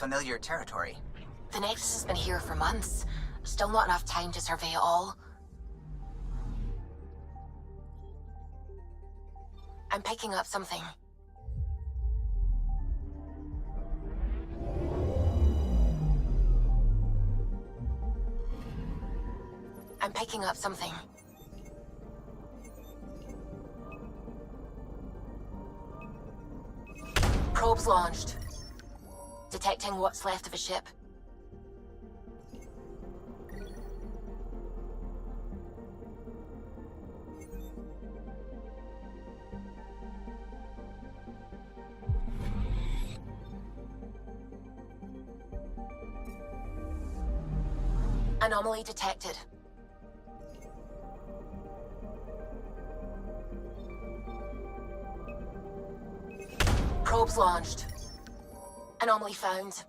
familiar territory. The Nexus has been here for months. Still not enough time to survey it all. I'm picking up something. I'm picking up something. Probes launched. Detecting what's left of a ship. Anomaly detected. Probes launched. Anomaly found.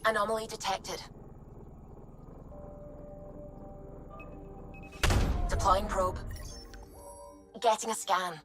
Anomaly detected. Deploying probe. Getting a scan.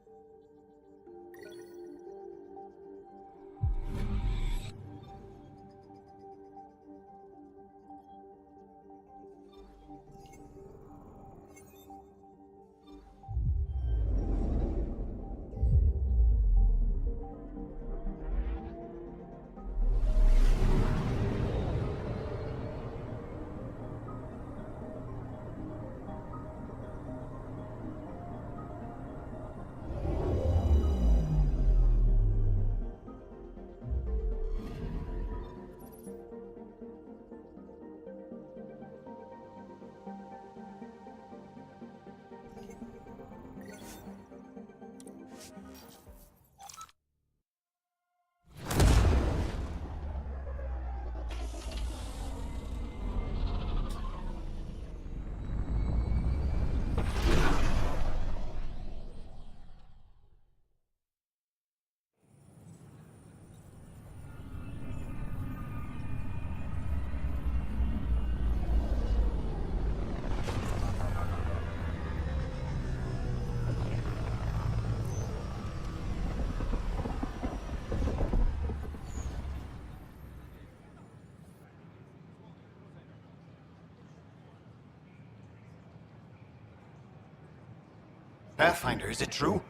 Pathfinder, is it true?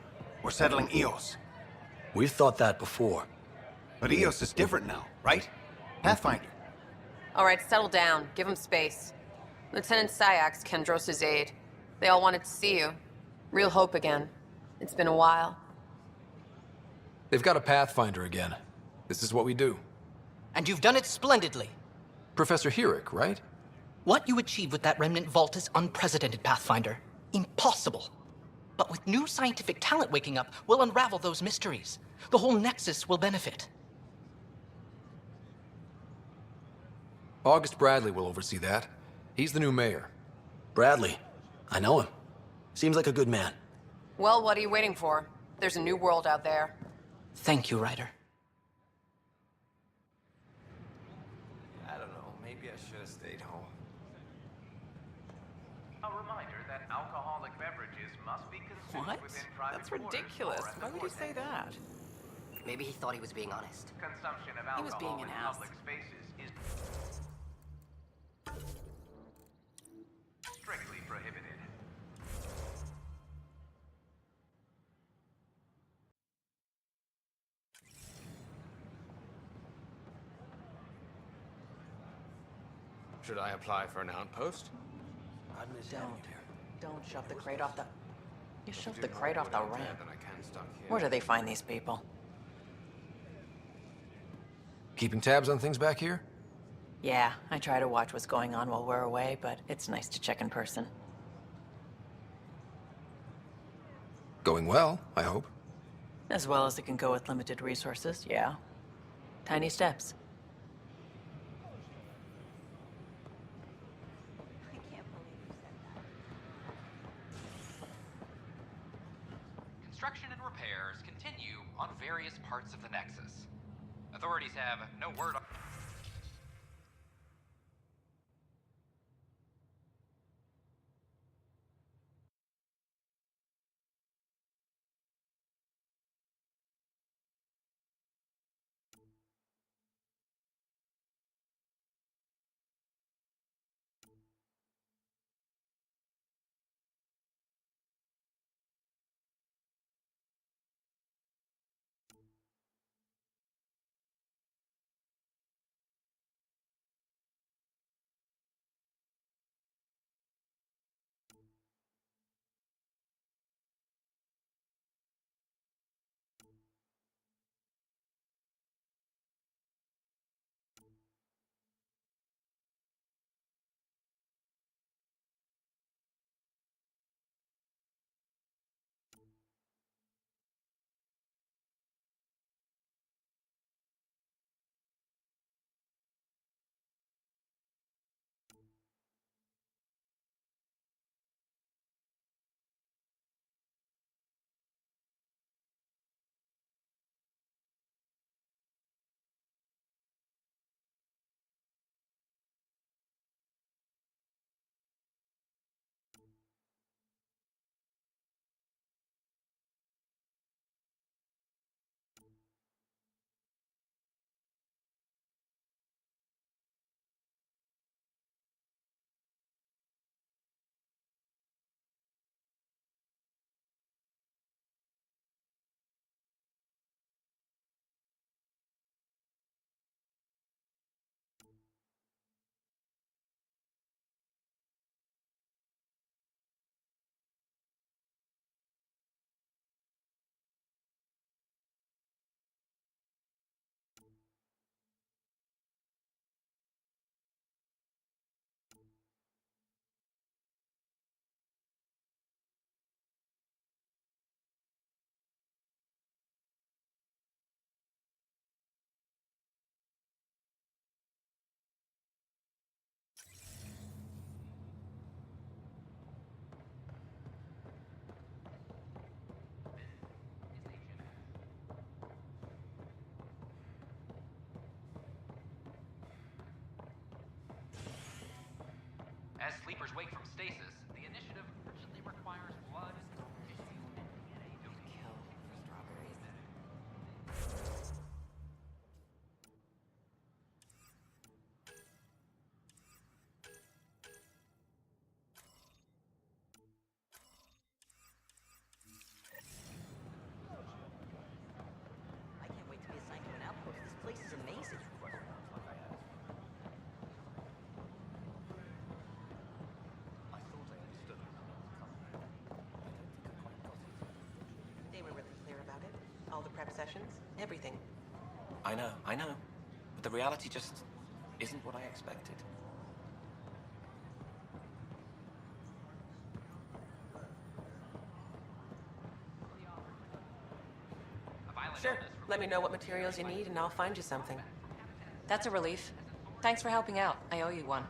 We're settling Eos. We've thought that before. But Eos is different now, right? Pathfinder. All right, settle down. Give him space. Lieutenant Syax, Kendros' aide. They all wanted to see you. Real hope again. It's been a while. They've got a Pathfinder again. This is what we do. And you've done it splendidly. Professor Herrick, right? What you achieved with that remnant vault is unprecedented, Pathfinder. Impossible. But with new scientific talent waking up, we'll unravel those mysteries. The whole Nexus will benefit. August Bradley will oversee that. He's the new mayor. Bradley. I know him. Seems like a good man. Well, what are you waiting for? There's a new world out there. Thank you, Ryder. I don't know, maybe I should have stayed home. A reminder that alcoholic beverages must be consumed What? within private That's quarters ridiculous. or at Why the would you say that? Maybe he thought he was being honest. Consumption of He was alcohol being in an ass. public spaces is strictly prohibited. Should I apply for an outpost? I'd miss having you here. Don't shove the crate off the... You If I shoved do the more crate off the wood out there ramp. than I can stuck here. Where do they find these people? Keeping tabs on things back here? Yeah, I try to watch what's going on while we're away, but it's nice to check in person. Going well, I hope. As well as it can go with limited resources, yeah. Tiny steps. Construction and repairs continue on various parts of the Nexus. Authorities have no word on... As sleepers wake from stasis, the initiative urgently requires blood, tissue, and DNA to kill for strawberries. I can't wait to be assigned to an outpost. This place is amazing. They were really clear about it. All the prep sessions, everything. I know. But the reality just isn't what I expected. Sure. Let me know what materials you need and I'll find you something. That's a relief. Thanks for helping out. I owe you one.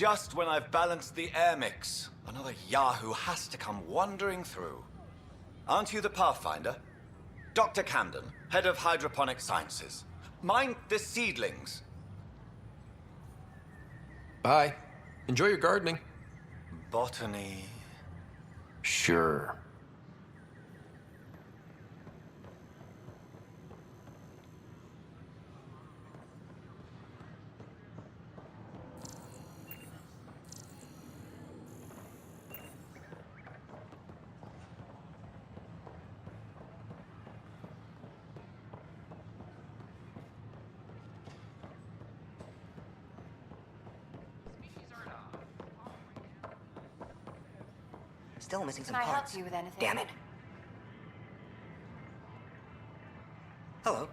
Just when I've balanced the air mix, another Yahoo has to come wandering through. Aren't you the Pathfinder? Dr. Camden, head of hydroponic sciences. Mind the seedlings. Bye. Enjoy your gardening. Botany. Sure. Still missing some Can I help parts. you with anything? Damn it. Hello.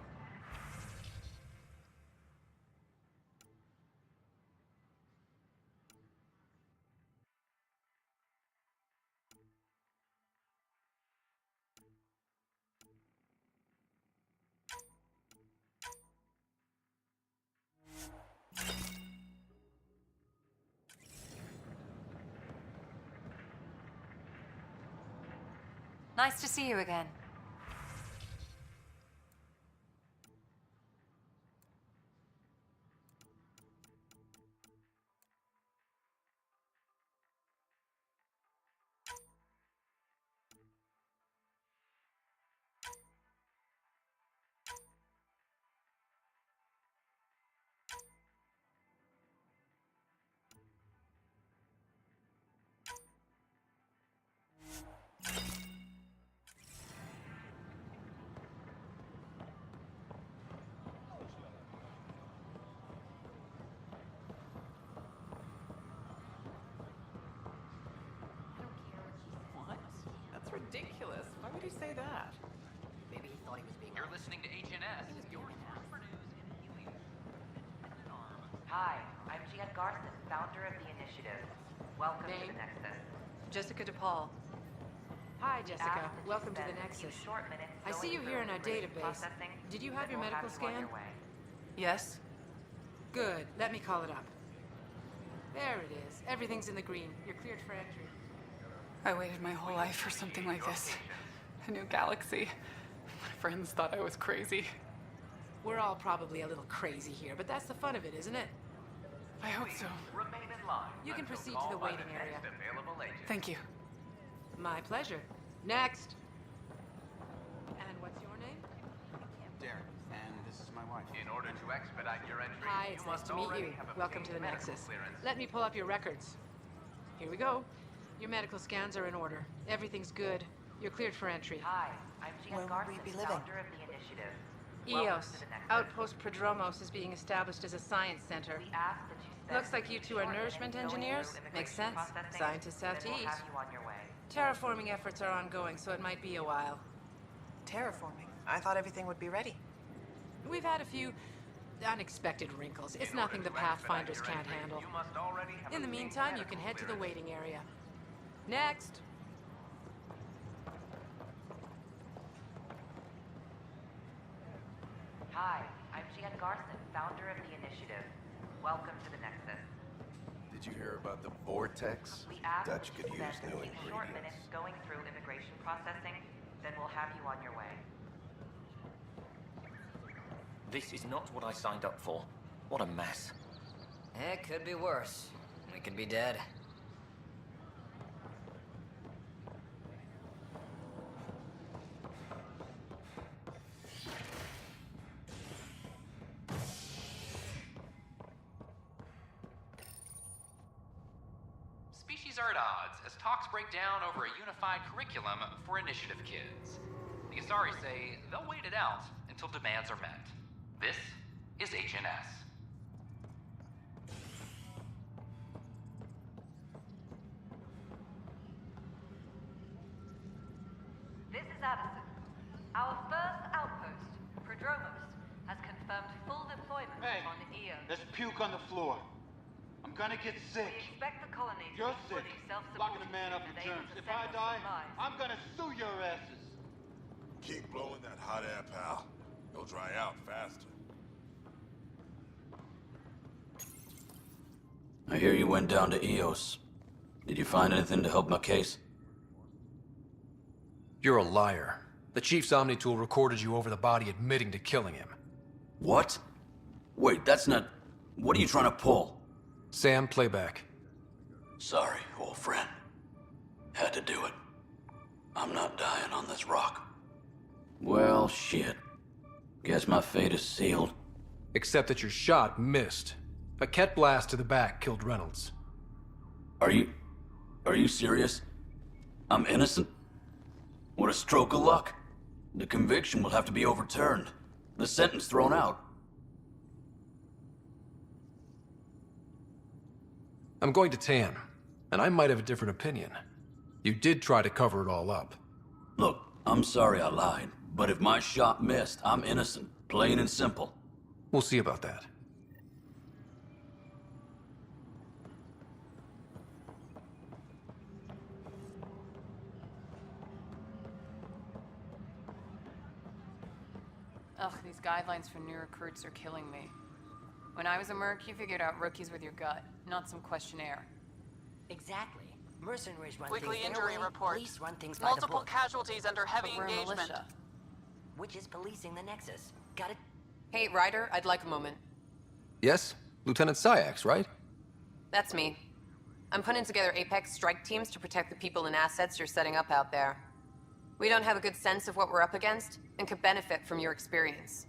Nice to see you again. What? That's ridiculous. Why would he say that? Maybe he thought he was being. You're listening to HNS. Your source for news in helium. Hi, I'm Gian Garson, founder of the initiative. Welcome to Name? the Nexus. Jessica DePaul. Hi, Jessica. Welcome to the Nexus. I see you here in our database. Did you have your medical scan? Yes? Good. Let me call it up. There it is. Everything's in the green. You're cleared for entry. I waited my whole life for something like this. A new galaxy. My friends thought I was crazy. We're all probably a little crazy here, but that's the fun of it, isn't it? I hope so. Remain in line. You can until proceed to called the by waiting area. next available agent. Thank you. My pleasure. Next. And what's your name? Darren, and this is my wife. In order to expedite your entry, Hi, you it's nice must to meet already you. have Welcome to the obtained medical Nexus. clearance. Let me pull up your records. Here we go. Your medical scans are in order. Everything's good. You're cleared for entry. Hi, I'm Gian Where will Garson, we be living? founder of the initiative. Welcome EOS. to the Nexus. Outpost Prodromos is being established as a science center. We ask that you spend Looks like you two are short nourishment minutes going engineers. through Makes immigration sense. processing, Scientists have to then we'll eat. have you on your way. Terraforming efforts are ongoing, so it might be a while. Terraforming. I thought everything would be ready. We've had a few unexpected wrinkles. It's In nothing order the to expedite Pathfinders your can't entry, handle. You must already have In the obtained meantime, you medical can head to the clearance. waiting area. Next. Hi, I'm Gian Garson, founder of the initiative. Welcome to the Nexus. Did you hear about the vortex? We ask Dutch that could you use spend new a few short ingredients. minutes going through immigration processing, then we'll have you on your way. This is not what I signed up for. What a mess. It could be worse. We could be dead. Species are at odds as talks break down over a unified curriculum for initiative kids. The Asari say they'll wait it out until demands are met. This is HNS. This is Addison. Our first outpost, Prodromos, has confirmed full deployment on EO. There's puke on the floor. I'm gonna get sick. We expect the colony to You're be sick. fully self-supporting Locking a man up and for able germs. to If send I us die, supplies. I'm gonna sue your asses. Keep blowing that hot air, pal. It'll dry out faster. I hear you went down to EOS. Did you find anything to help my case? You're a liar. The Chief's Omni-tool recorded you over the body admitting to killing him. What? Wait, that's not... What are you trying to pull? Sam, playback. Sorry, old friend. Had to do it. I'm not dying on this rock. Well, shit. Guess my fate is sealed. Except that your shot missed. A Ket blast to the back killed Reynolds. Are you serious? I'm innocent? What a stroke of luck. The conviction will have to be overturned. The sentence thrown out. I'm going to Tan, and I might have a different opinion. You did try to cover it all up. Look, I'm sorry I lied, but if my shot missed, I'm innocent. Plain and simple. We'll see about that. Ugh, these guidelines for new recruits are killing me. When I was a merc, you figured out rookies with your gut, not some questionnaire. Exactly. Mercenaries run Weekly things injury their way, report. police run things by the Multiple book. casualties under heavy But we're a engagement. militia. Which is policing the Nexus. Got it? Hey, Ryder, I'd like a moment. Yes? Lieutenant Syax, right? That's me. I'm putting together Apex strike teams to protect the people and assets you're setting up out there. We don't have a good sense of what we're up against, and could benefit from your experience.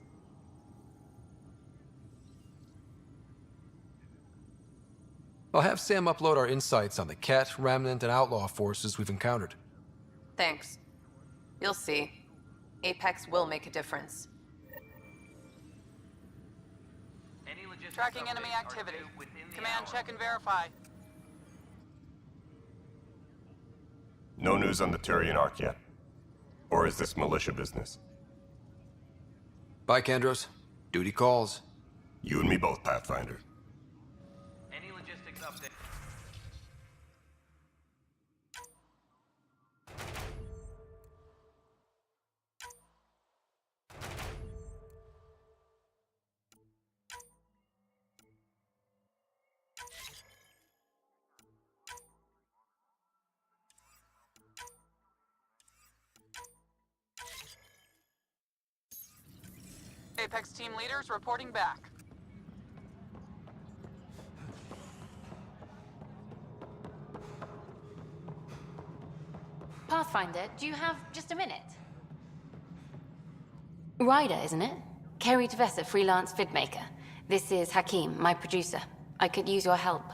I'll have Sam upload our insights on the Ket, Remnant, and Outlaw forces we've encountered. Thanks. You'll see. Apex will make a difference. Tracking enemy activity. Command, check and verify. No news on the Turian Ark yet? Or is this militia business? Bye, Kandros. Duty calls. You and me both, Pathfinder. Any logistics update? Apex team leaders reporting back. Pathfinder, do you have just a minute? Ryder, isn't it? Kerry Tavessa, freelance vidmaker. This is Hakeem, my producer. I could use your help.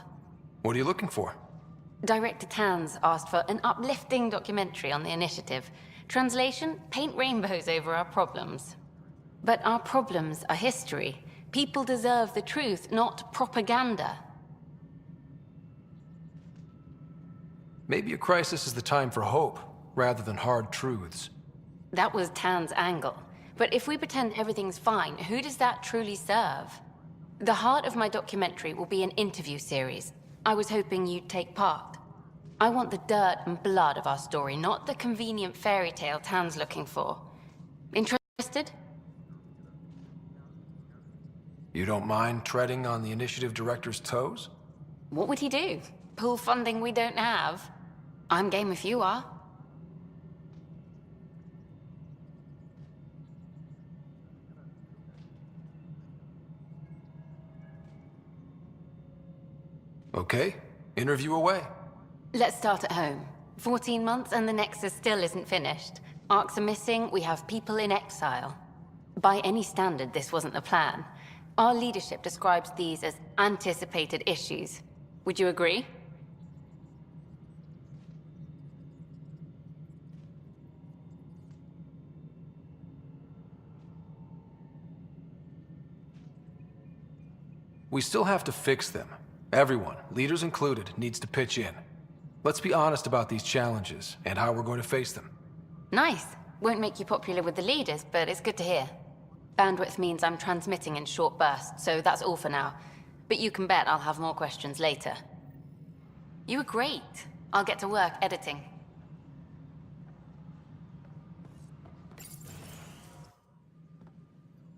What are you looking for? Director Tanz asked for an uplifting documentary on the initiative. Translation, paint rainbows over our problems. But our problems are history. People deserve the truth, not propaganda. Maybe a crisis is the time for hope, rather than hard truths. That was Tan's angle. But if we pretend everything's fine, who does that truly serve? The heart of my documentary will be an interview series. I was hoping you'd take part. I want the dirt and blood of our story, not the convenient fairy tale Tan's looking for. Interested? You don't mind treading on the initiative director's toes? What would he do? Pull funding we don't have? I'm game if you are. Okay, interview away. Let's start at home. 14 months and the Nexus still isn't finished. Arcs are missing, we have people in exile. By any standard, this wasn't the plan. Our leadership describes these as anticipated issues. Would you agree? We still have to fix them. Everyone, leaders included, needs to pitch in. Let's be honest about these challenges and how we're going to face them. Nice. Won't make you popular with the leaders, but it's good to hear. Bandwidth means I'm transmitting in short bursts, so that's all for now. But you can bet I'll have more questions later. You were great. I'll get to work editing.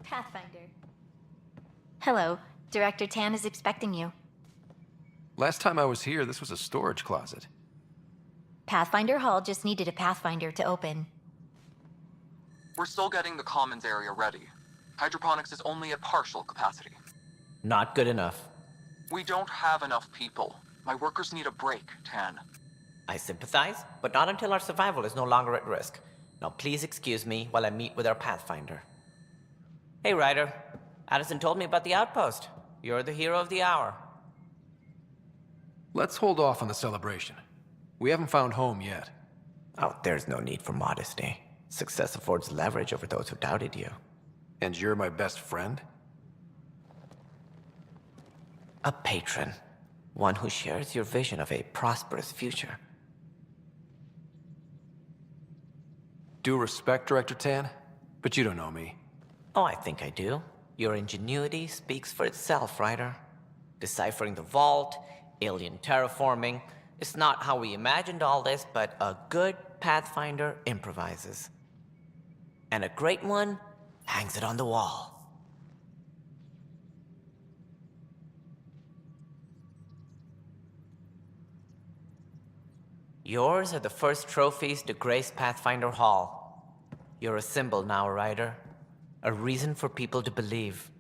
Pathfinder. Hello. Director Tan is expecting you. Last time I was here, this was a storage closet. Pathfinder Hall just needed a Pathfinder to open. We're still getting the commons area ready. Hydroponics is only at partial capacity. Not good enough. We don't have enough people. My workers need a break, Tan. I sympathize, but not until our survival is no longer at risk. Now please excuse me while I meet with our Pathfinder. Hey, Ryder. Addison told me about the outpost. You're the hero of the hour. Let's hold off on the celebration. We haven't found home yet. Oh, there's no need for modesty. Success affords leverage over those who doubted you. And you're my best friend? A patron. One who shares your vision of a prosperous future. Due respect, Director Tan, but you don't know me. Oh, I think I do. Your ingenuity speaks for itself, Ryder. Deciphering the vault, alien terraforming. It's not how we imagined all this, but a good Pathfinder improvises. And a great one hangs it on the wall. Yours are the first trophies to grace Pathfinder Hall. You're a symbol now, Ryder. A reason for people to believe.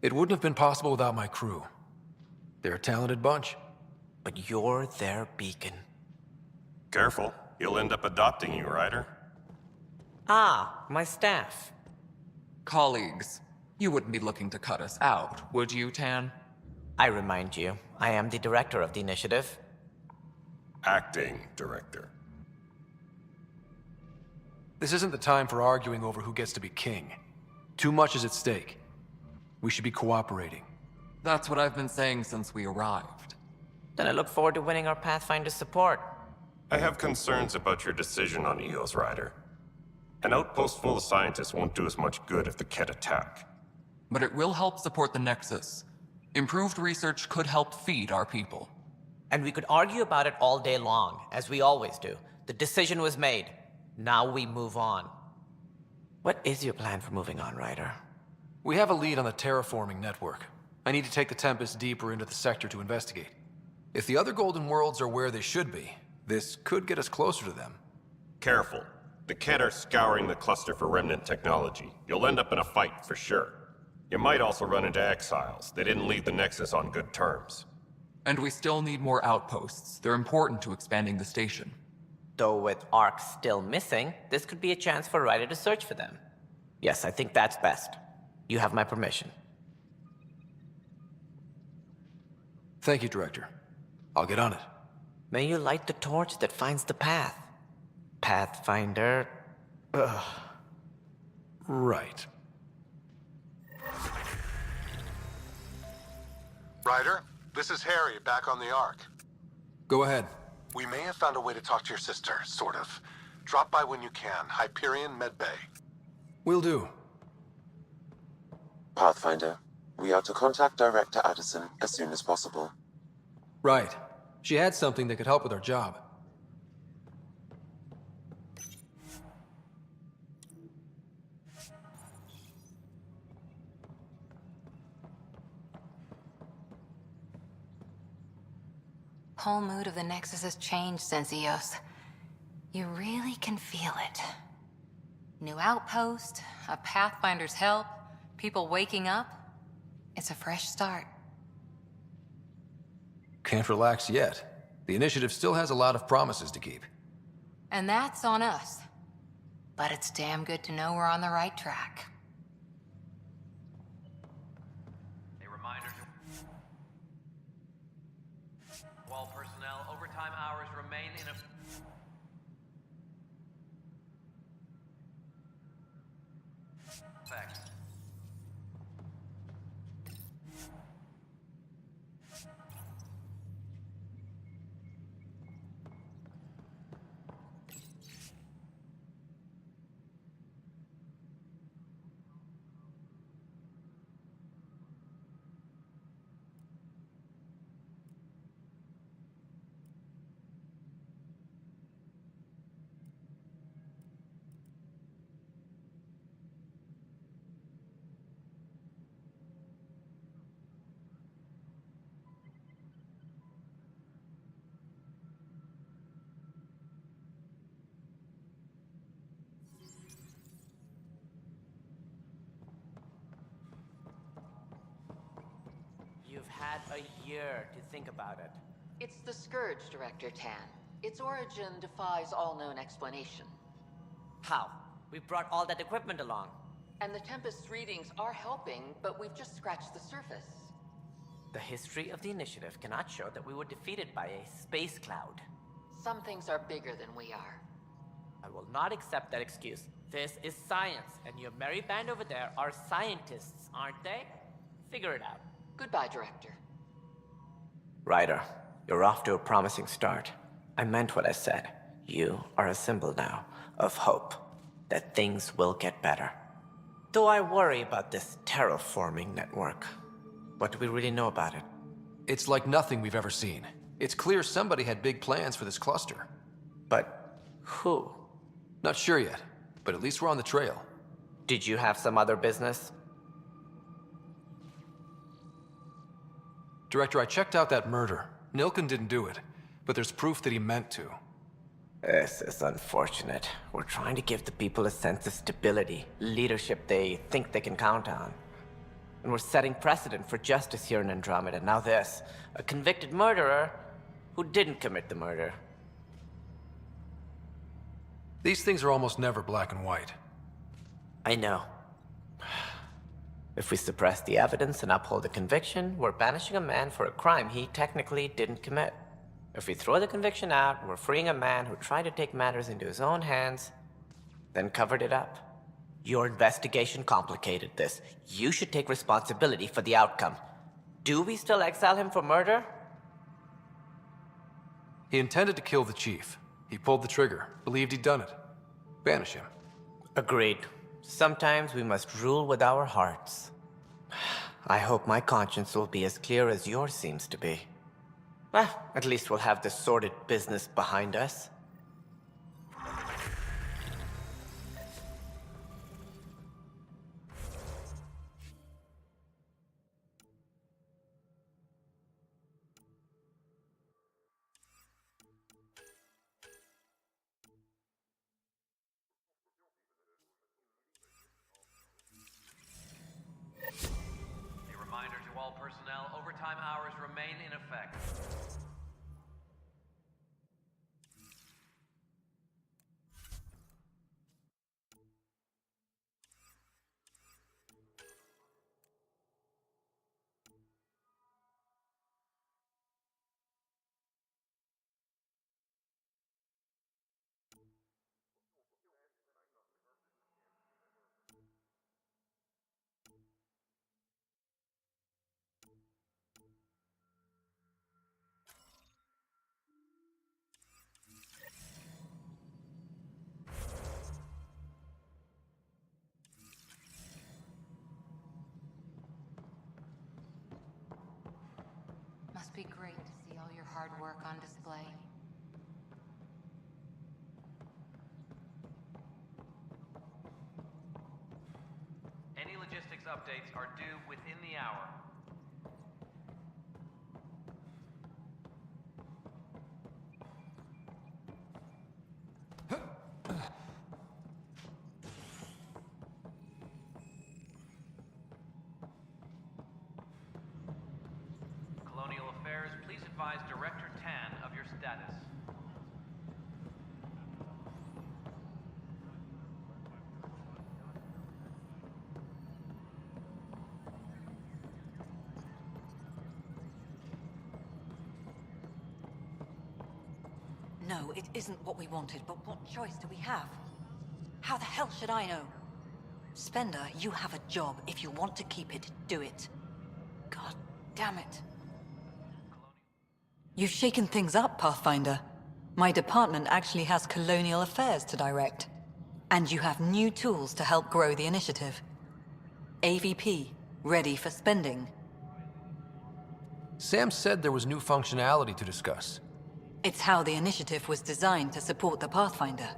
It wouldn't have been possible without my crew. They're a talented bunch. But you're their beacon. Careful, he'll end up adopting you, Ryder. Ah, my staff. Colleagues, you wouldn't be looking to cut us out, would you, Tan? I remind you, I am the director of the initiative. Acting director. This isn't the time for arguing over who gets to be king. Too much is at stake. We should be cooperating. That's what I've been saying since we arrived. Then I look forward to winning our Pathfinder support. I have concerns about your decision on Eos, Ryder. An outpost full of scientists won't do us much good if the Kett attack. But it will help support the Nexus. Improved research could help feed our people. And we could argue about it all day long, as we always do. The decision was made. Now we move on. What is your plan for moving on, Ryder? We have a lead on the terraforming network. I need to take the Tempest deeper into the sector to investigate. If the other Golden Worlds are where they should be, this could get us closer to them. Careful. The Kett are scouring the cluster for remnant technology. You'll end up in a fight, for sure. You might also run into exiles. They didn't leave the Nexus on good terms. And we still need more outposts. They're important to expanding the station. Though with Ark still missing, this could be a chance for Ryder to search for them. Yes, I think that's best. You have my permission. Thank you, Director. I'll get on it. May you light the torch that finds the path. Pathfinder... Ugh. Right. Ryder, this is Harry, back on the Ark. Go ahead. We may have found a way to talk to your sister, sort of. Drop by when you can. Hyperion Medbay. Will do. Pathfinder, we are to contact Director Addison as soon as possible. Right. She had something that could help with our job. Whole mood of the Nexus has changed since Eos. You really can feel it. New outpost, a Pathfinder's help, people waking up. It's a fresh start. Can't relax yet. The initiative still has a lot of promises to keep. And that's on us. But it's damn good to know we're on the right track. A reminder to all personnel, overtime hours remain in effect. You've had a year to think about it. It's the Scourge, Director Tan. Its origin defies all known explanation. How? We brought all that equipment along. And the Tempest's readings are helping, but we've just scratched the surface. The history of the initiative cannot show that we were defeated by a space cloud. Some things are bigger than we are. I will not accept that excuse. This is science, and your merry band over there are scientists, aren't they? Figure it out. Goodbye, Director. Ryder, you're off to a promising start. I meant what I said. You are a symbol now of hope that things will get better. Though I worry about this terraforming network. What do we really know about it? It's like nothing we've ever seen. It's clear somebody had big plans for this cluster. But who? Not sure yet, but at least we're on the trail. Did you have some other business? Director, I checked out that murder. Nilken didn't do it, but there's proof that he meant to. This is unfortunate. We're trying to give the people a sense of stability, leadership they think they can count on. And we're setting precedent for justice here in Andromeda. Now this, a convicted murderer who didn't commit the murder. These things are almost never black and white. I know. If we suppress the evidence and uphold the conviction, we're banishing a man for a crime he technically didn't commit. If we throw the conviction out, we're freeing a man who tried to take matters into his own hands, then covered it up. Your investigation complicated this. You should take responsibility for the outcome. Do we still exile him for murder? He intended to kill the chief. He pulled the trigger, believed he'd done it. Banish him. Agreed. Sometimes we must rule with our hearts. I hope my conscience will be as clear as yours seems to be. Well, at least we'll have the sordid business behind us. A reminder to all personnel, overtime hours remain in effect. Must be great to see all your hard work on display. Any logistics updates are due within the hour. Colonial Affairs, please advise Director Tan of your status. No, it isn't what we wanted, but what choice do we have? How the hell should I know? Spender, you have a job. If you want to keep it, do it. God damn it. You've shaken things up, Pathfinder. My department actually has colonial affairs to direct. And you have new tools to help grow the initiative. AVP, ready for spending. Sam said there was new functionality to discuss. It's how the initiative was designed to support the Pathfinder.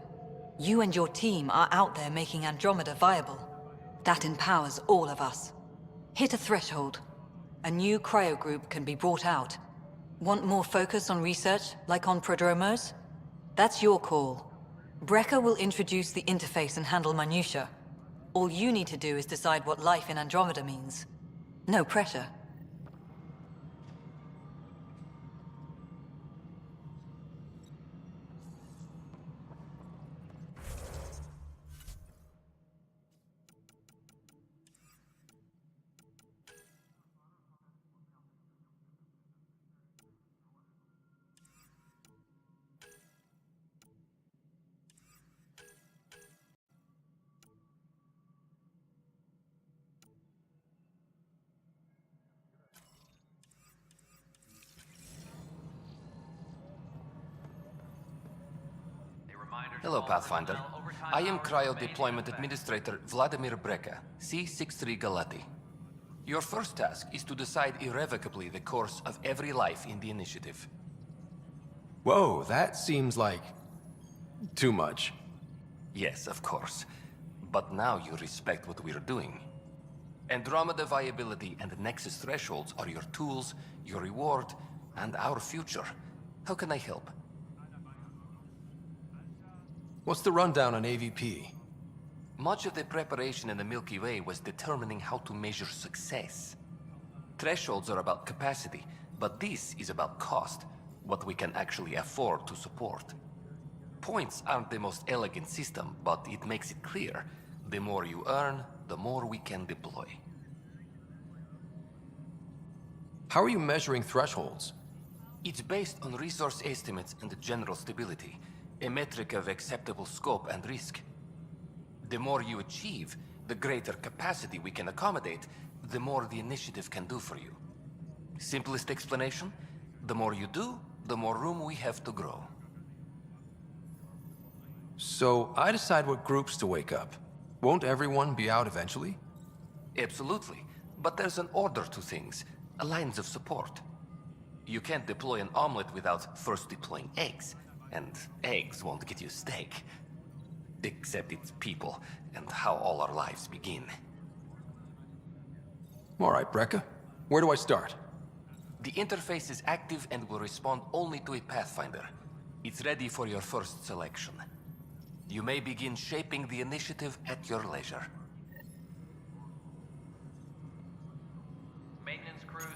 You and your team are out there making Andromeda viable. That empowers all of us. Hit a threshold. A new cryo group can be brought out. Want more focus on research, like on prodromos? That's your call. Brecker will introduce the interface and handle minutiae. All you need to do is decide what life in Andromeda means. No pressure. Hello, Pathfinder. I am Cryo Deployment Administrator Vladimir Breka, C-63 Galati. Your first task is to decide irrevocably the course of every life in the initiative. Whoa, that seems like... too much. Yes, of course. But now you respect what we're doing. Andromeda viability and Nexus thresholds are your tools, your reward, and our future. How can I help? What's the rundown on AVP? Much of the preparation in the Milky Way was determining how to measure success. Thresholds are about capacity, but this is about cost, what we can actually afford to support. Points aren't the most elegant system, but it makes it clear. The more you earn, the more we can deploy. How are you measuring thresholds? It's based on resource estimates and general stability, a metric of acceptable scope and risk. The more you achieve, the greater capacity we can accommodate, the more the initiative can do for you. Simplest explanation, the more you do, the more room we have to grow. So, I decide what groups to wake up. Won't everyone be out eventually? Absolutely. But there's an order to things, lines of support. You can't deploy an omelet without first deploying eggs, and eggs won't get you steak. Except it's people, and how all our lives begin. Alright, Breka. Where do I start? The interface is active and will respond only to a Pathfinder. It's ready for your first selection. You may begin shaping the initiative at your leisure. Maintenance crews.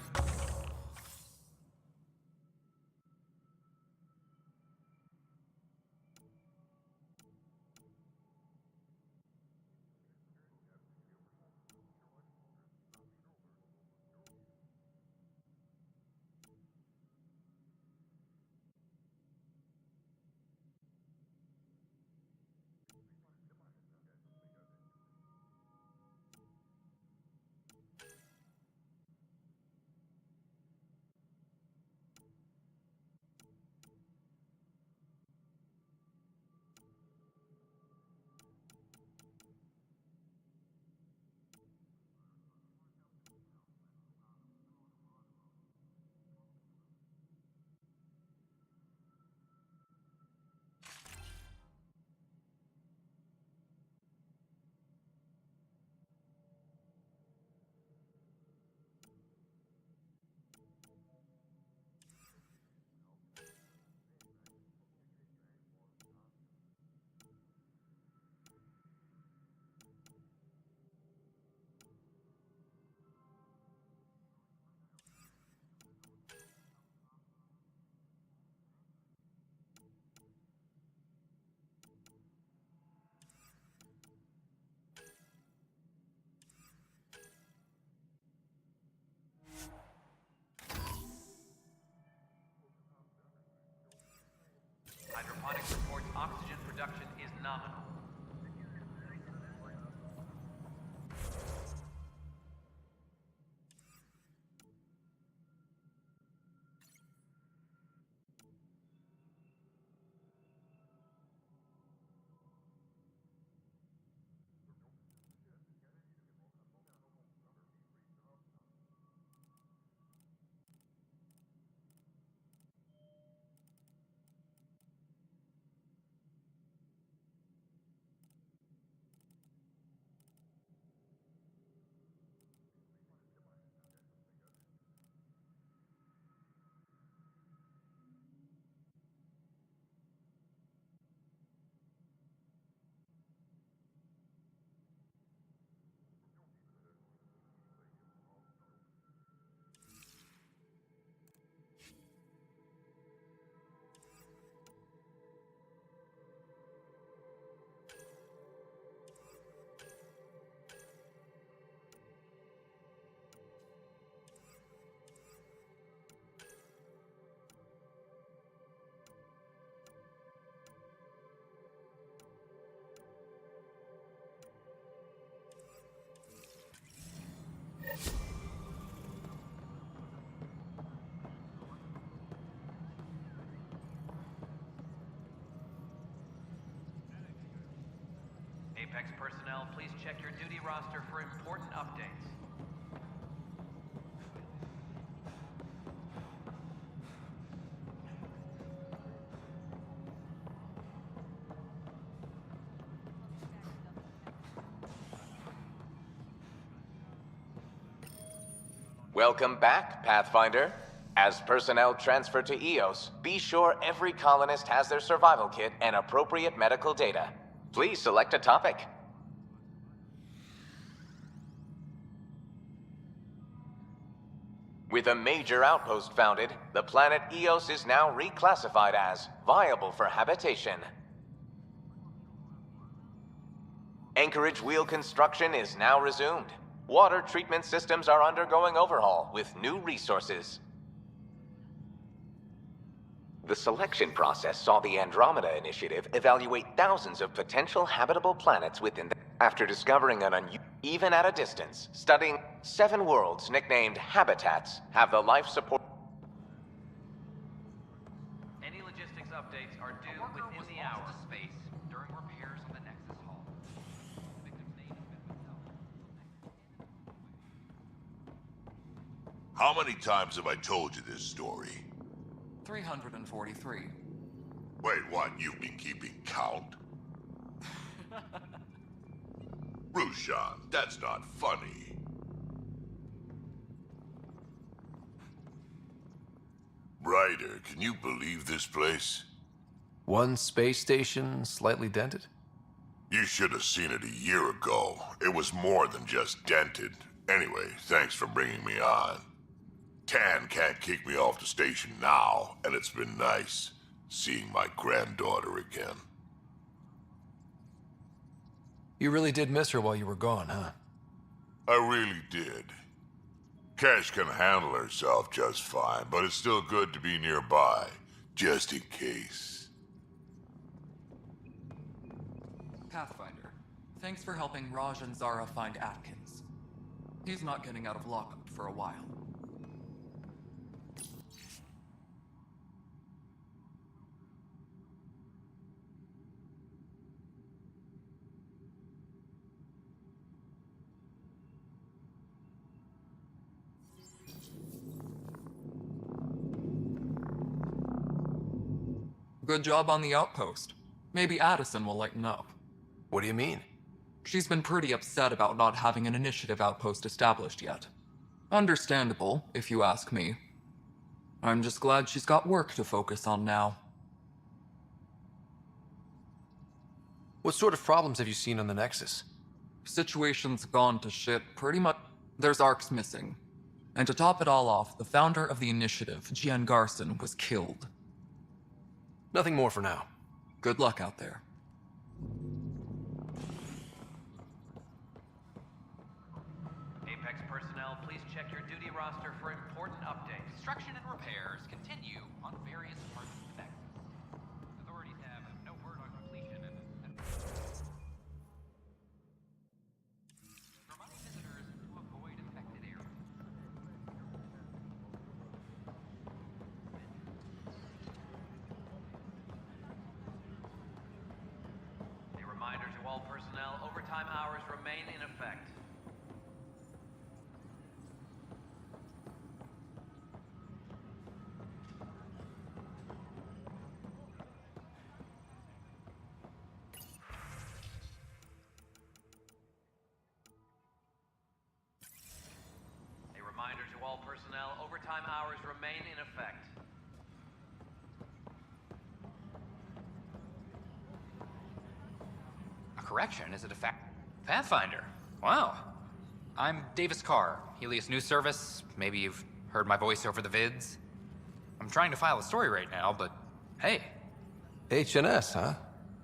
Hydroponics reports oxygen production is nominal. Apex personnel, please check your duty roster for important updates. Welcome back, Pathfinder. As personnel transfer to EOS, be sure every colonist has their survival kit and appropriate medical data. Please select a topic. With a major outpost founded, the planet EOS is now reclassified as viable for habitation. Anchorage wheel construction is now resumed. Water treatment systems are undergoing overhaul with new resources. The selection process saw the Andromeda initiative evaluate thousands of potential habitable planets within after discovering even at a distance, studying 7 worlds nicknamed habitats have the life support. Any logistics updates are due within the hour. Space during repairs on the Nexus hull. The victim's name has been withheld. How many times have I told you this story? 343. Wait, what? You've been keeping count? Rushan, that's not funny. Ryder, can you believe this place? One space station slightly dented? You should have seen it a year ago. It was more than just dented. Anyway, thanks for bringing me on. Tan can't kick me off the station now, and it's been nice seeing my granddaughter again. You really did miss her while you were gone, huh? I really did. Cash can handle herself just fine, but it's still good to be nearby, just in case. Pathfinder, thanks for helping Raj and Zara find Atkins. He's not getting out of lockup for a while. Good job on the outpost. Maybe Addison will lighten up. What do you mean? She's been pretty upset about not having an initiative outpost established yet. Understandable, if you ask me. I'm just glad she's got work to focus on now. What sort of problems have you seen on the Nexus? Situation's gone to shit pretty much. There's arcs missing. And to top it all off, the founder of the initiative, Gian Garson, was killed. Nothing more for now. Good luck out there. Apex personnel, please check your duty roster for important updates. Construction and repairs continue on various parts of the Nexus. Authorities have no word on completion and remind visitors to avoid affected areas. A reminder to all personnel, overtime hours remain in effect. A reminder to all personnel, overtime hours remain in effect. A correction? Is it a fact? Pathfinder. Wow. I'm Davis Carr, Helios News Service. Maybe you've heard my voice over the vids. I'm trying to file a story right now, but hey. HNS, huh?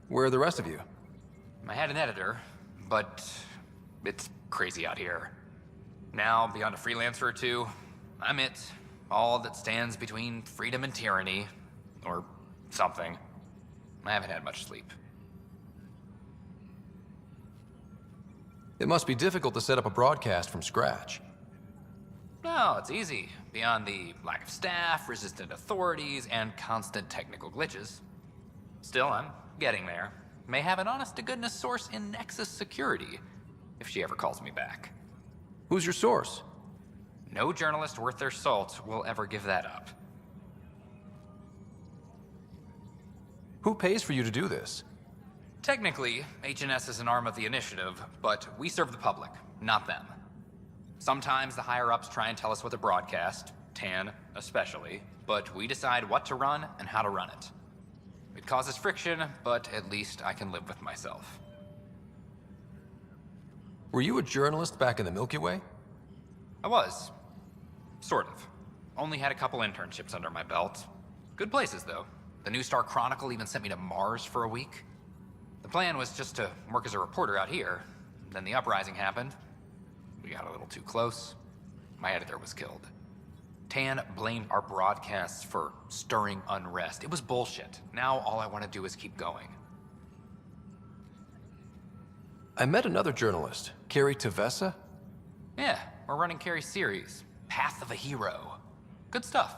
Where are the rest of you? I had an editor, but it's crazy out here. Now, beyond a freelancer or two, I'm it. All that stands between freedom and tyranny. Or something. I haven't had much sleep. It must be difficult to set up a broadcast from scratch. No, it's easy. Beyond the lack of staff, resistant authorities, and constant technical glitches. Still, I'm getting there. may have an honest-to-goodness source in Nexus security, if she ever calls me back. Who's your source? No journalist worth their salt will ever give that up. Who pays for you to do this? Technically, HNS is an arm of the Initiative, but we serve the public, not them. Sometimes the higher-ups try and tell us what to broadcast, Tan especially, but we decide what to run and how to run it. It causes friction, but at least I can live with myself. Were you a journalist back in the Milky Way? I was. Sort of. Only had a couple internships under my belt. Good places, though. The New Star Chronicle even sent me to Mars for a week. The plan was just to work as a reporter out here. Then the uprising happened. We got a little too close. My editor was killed. Tan blamed our broadcasts for stirring unrest. It was bullshit. Now all I want to do is keep going. I met another journalist, Carrie Tavessa. Yeah, we're running Carrie's series, Path of a Hero. Good stuff.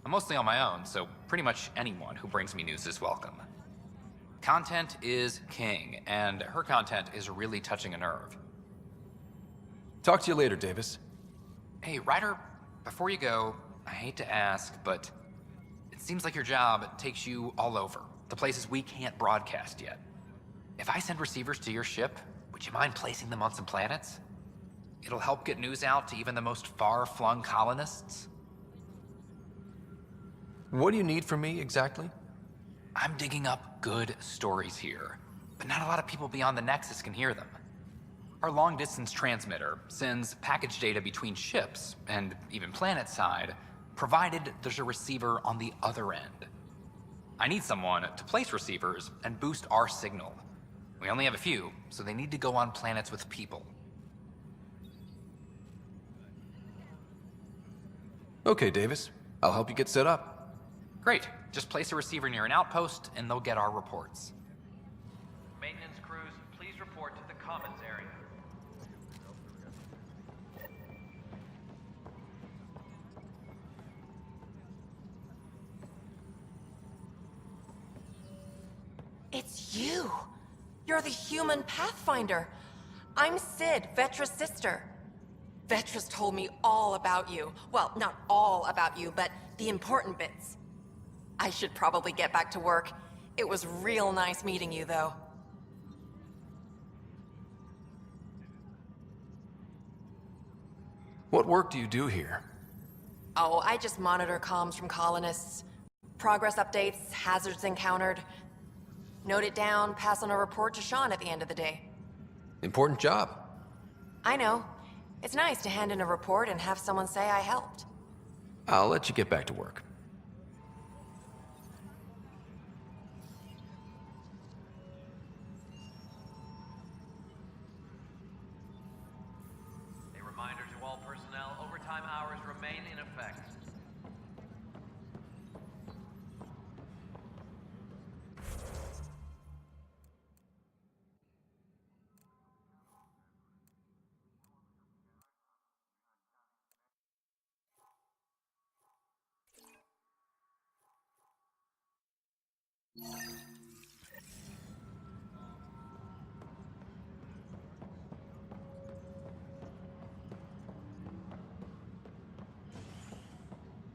I'm mostly on my own, so pretty much anyone who brings me news is welcome. Content is king, and her content is really touching a nerve. Talk to you later, Davis. Hey, Ryder, before you go, I hate to ask, but it seems like your job takes you all over, the places we can't broadcast yet. If I send receivers to your ship, would you mind placing them on some planets? It'll help get news out to even the most far-flung colonists. What do you need from me, exactly? I'm digging up good stories here, but not a lot of people beyond the Nexus can hear them. Our long-distance transmitter sends package data between ships, and even planet-side, provided there's a receiver on the other end. I need someone to place receivers and boost our signal. We only have a few, so they need to go on planets with people. Okay, Davis. I'll help you get set up. Great. Just place a receiver near an outpost, and they'll get our reports. Maintenance crews, please report to the commons area. It's you! You're the human Pathfinder. I'm Sid, Vetra's sister. Vetra's told me all about you. Well, not all about you, but the important bits. I should probably get back to work. It was real nice meeting you, though. What work do you do here? Oh, I just monitor comms from colonists. Progress updates, hazards encountered. Note it down, pass on a report to Sean at the end of the day. Important job. I know. It's nice to hand in a report and have someone say I helped. I'll let you get back to work. A reminder to all personnel, overtime hours remain in effect.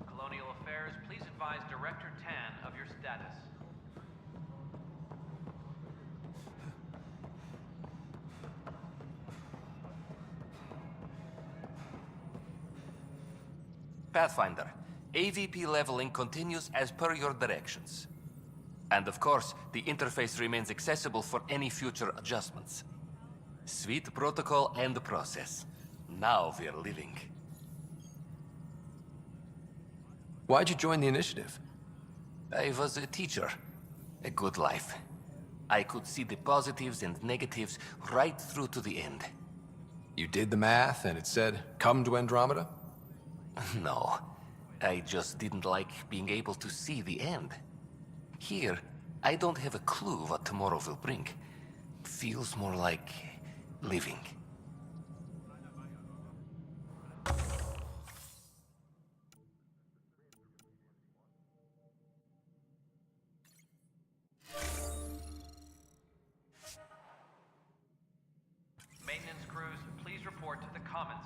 Colonial Affairs, please advise Director Tan of your status. Pathfinder, AVP leveling continues as per your directions. And of course, the interface remains accessible for any future adjustments. Sweet protocol and process. Now we're living. Why'd you join the Initiative? I was a teacher. A good life. I could see the positives and negatives right through to the end. You did the math and it said, come to Andromeda? No. I just didn't like being able to see the end. Here, I don't have a clue what tomorrow will bring. Feels more like living.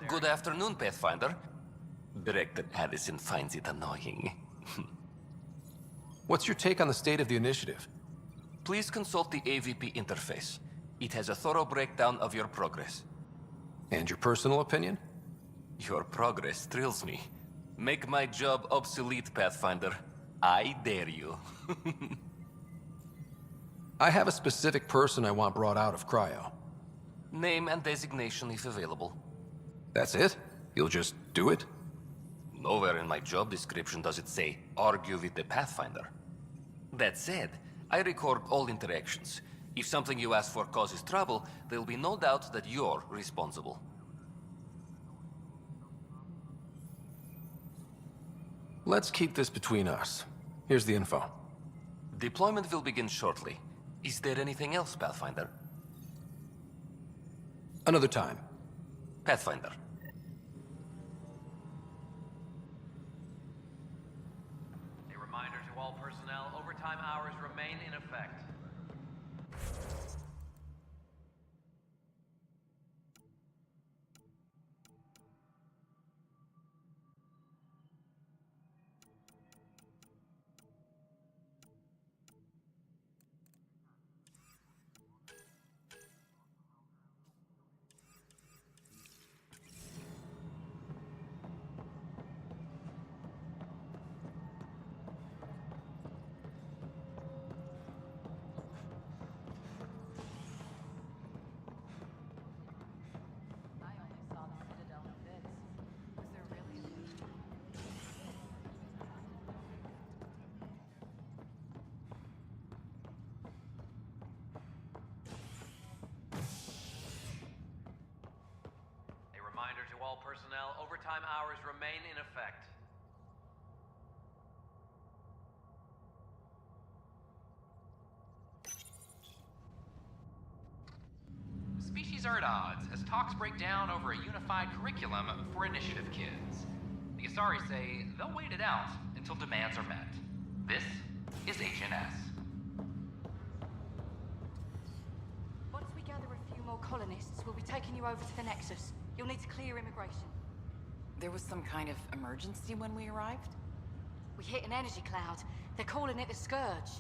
Good afternoon, Pathfinder. Director Addison finds it annoying. What's your take on the state of the initiative? Please consult the AVP interface. It has a thorough breakdown of your progress. And your personal opinion? Your progress thrills me. Make my job obsolete, Pathfinder. I dare you. I have a specific person I want brought out of cryo. Name and designation if available. That's it? You'll just do it? Nowhere in my job description does it say, argue with the Pathfinder. That said, I record all interactions. If something you ask for causes trouble, there'll be no doubt that you're responsible. Let's keep this between us. Here's the info. Deployment will begin shortly. Is there anything else, Pathfinder? Another time. Pathfinder. A reminder to all personnel, overtime hours remain in effect. Reminder to all personnel, overtime hours remain in effect. Species are at odds as talks break down over a unified curriculum for initiative kids. The Asari say they'll wait it out until demands are met. This is HNS. Once we gather a few more colonists, we'll be taking you over to the Nexus. You'll need to clear immigration. There was some kind of emergency when we arrived? We hit an energy cloud. They're calling it the Scourge.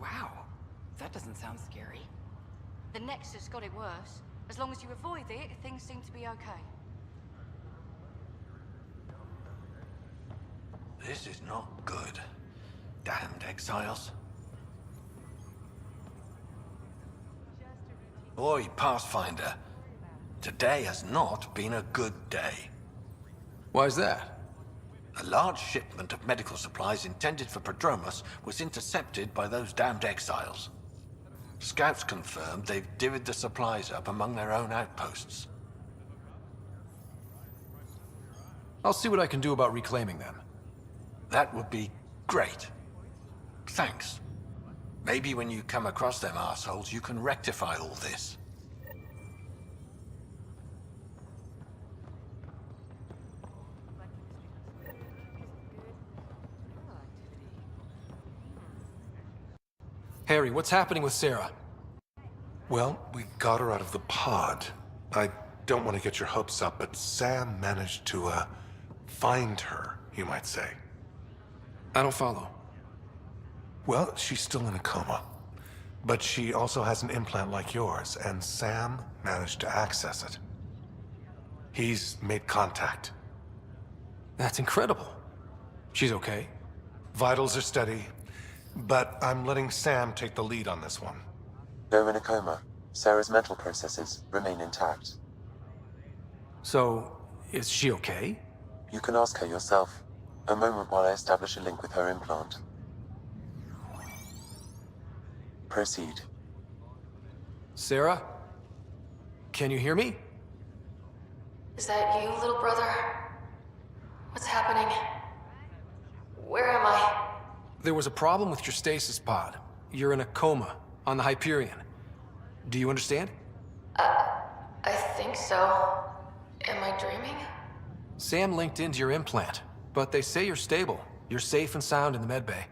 Wow. That doesn't sound scary. The Nexus got it worse. As long as you avoid it, things seem to be okay. This is not good. Damned exiles. Oi, Pathfinder. Today has not been a good day. Why's that? A large shipment of medical supplies intended for Prodromos was intercepted by those damned exiles. Scouts confirmed they've divvied the supplies up among their own outposts. I'll see what I can do about reclaiming them. That would be great. Thanks. Maybe when you come across them assholes, you can rectify all this. Harry, what's happening with Sarah? Well, we got her out of the pod. I don't want to get your hopes up, but Sam managed to, find her, you might say. I don't follow. Well, she's still in a coma. But she also has an implant like yours, and Sam managed to access it. He's made contact. That's incredible. She's okay? Vitals are steady, but I'm letting Sam take the lead on this one. They're in a coma. Sarah's mental processes remain intact. So, is she okay? You can ask her yourself. A moment while I establish a link with her implant. Proceed. Sarah? Can you hear me? Is that you, little brother? What's happening? Where am I? There was a problem with your stasis pod. You're in a coma on the Hyperion. Do you understand? I think so. Am I dreaming? Sam linked into your implant, but they say you're stable. You're safe and sound in the medbay.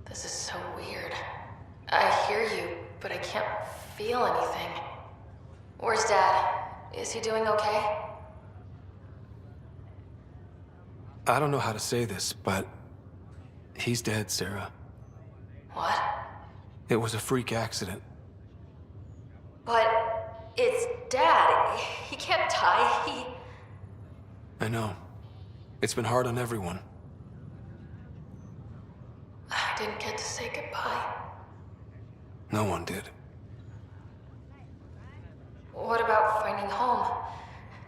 This is so weird. I hear you, but I can't feel anything. Where's Dad? Is he doing okay? I don't know how to say this, but he's dead, Sarah. What? It was a freak accident. But it's Dad. He can't die. I know. It's been hard on everyone. I didn't get to say goodbye. No one did. What about finding home?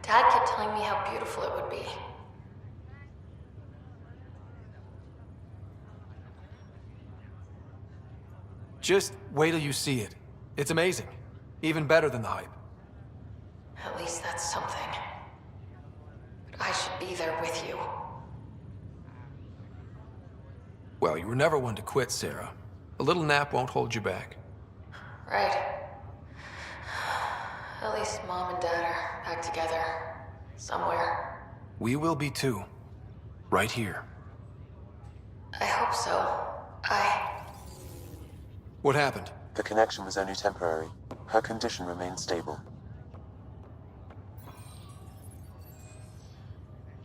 Dad kept telling me how beautiful it would be. Just wait till you see it. It's amazing. Even better than the hype. At least that's something. But I should be there with you. Well, you were never one to quit, Sarah. A little nap won't hold you back. Right. At least Mom and Dad are back together. Somewhere. We will be too. Right here. I hope so. What happened? The connection was only temporary. Her condition remained stable.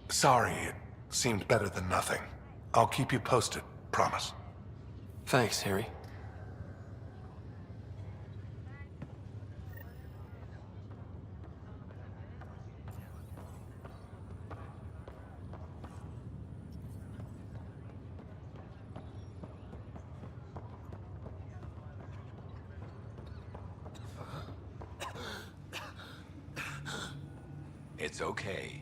Sorry, it seemed better than nothing. I'll keep you posted, promise. Thanks, Harry. It's okay.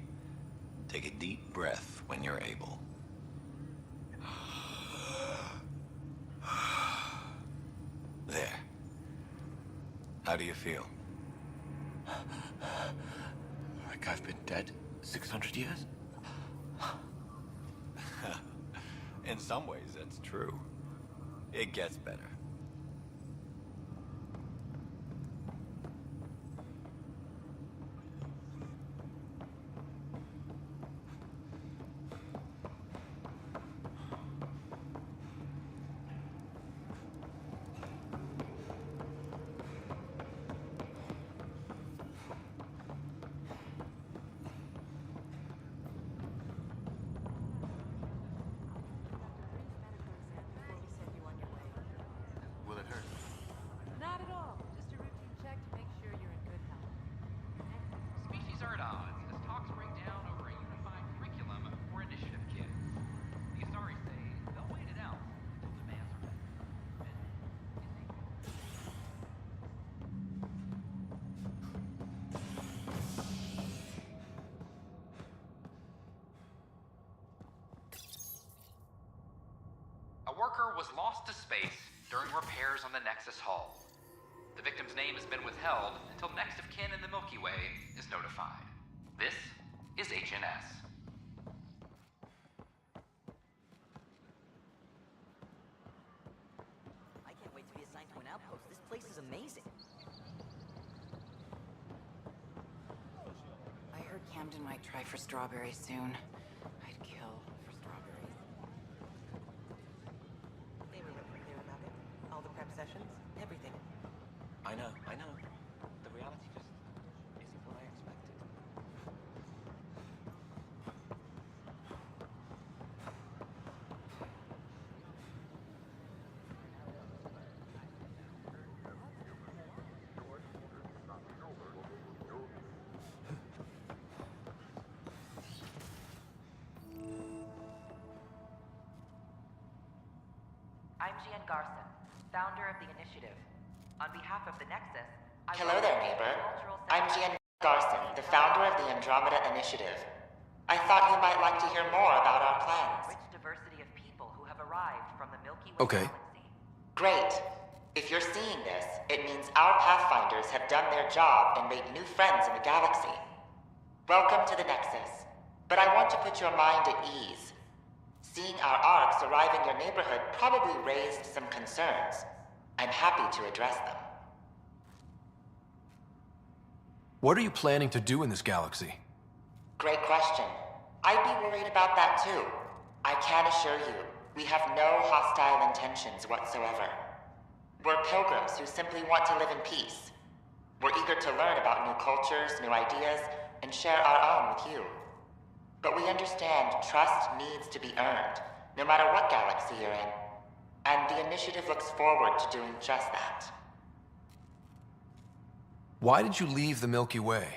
Take a deep breath when you're able. There. How do you feel? Like I've been dead 600 years? In some ways, that's true. It gets better. Not at all. Just a routine check to make sure you're in good health. Species are at odds as talks break down over a unified curriculum for initiative kids. The Asari say they'll wait it out until demands are met. A worker was lost to space during repairs on the Nexus hull. The victim's name has been withheld until next of kin in the Milky Way is notified. This is HNS. I can't wait to be assigned to an outpost. This place is amazing. I heard Camden might try for strawberries soon. I'd kill for strawberries. They were real clear about it. All the prep sessions, everything. I know. The reality just isn't what I expected. I'm Gian Garson, founder of the initiative. On behalf of the Nexus, Hello there, neighbor. I'm Gian Garson, the founder of the Andromeda Initiative. I thought you might like to hear more about our plans. Rich diversity of people who have arrived from the Milky Way Okay. galaxy. Great. If you're seeing this, it means our Pathfinders have done their job and made new friends in the galaxy. Welcome to the Nexus. But I want to put your mind at ease. Seeing our arcs arrive in your neighborhood probably raised some concerns. I'm happy to address them. What are you planning to do in this galaxy? Great question. I'd be worried about that too. I can assure you, we have no hostile intentions whatsoever. We're pilgrims who simply want to live in peace. We're eager to learn about new cultures, new ideas, and share our own with you. But we understand trust needs to be earned, no matter what galaxy you're in. And the Initiative looks forward to doing just that. Why did you leave the Milky Way?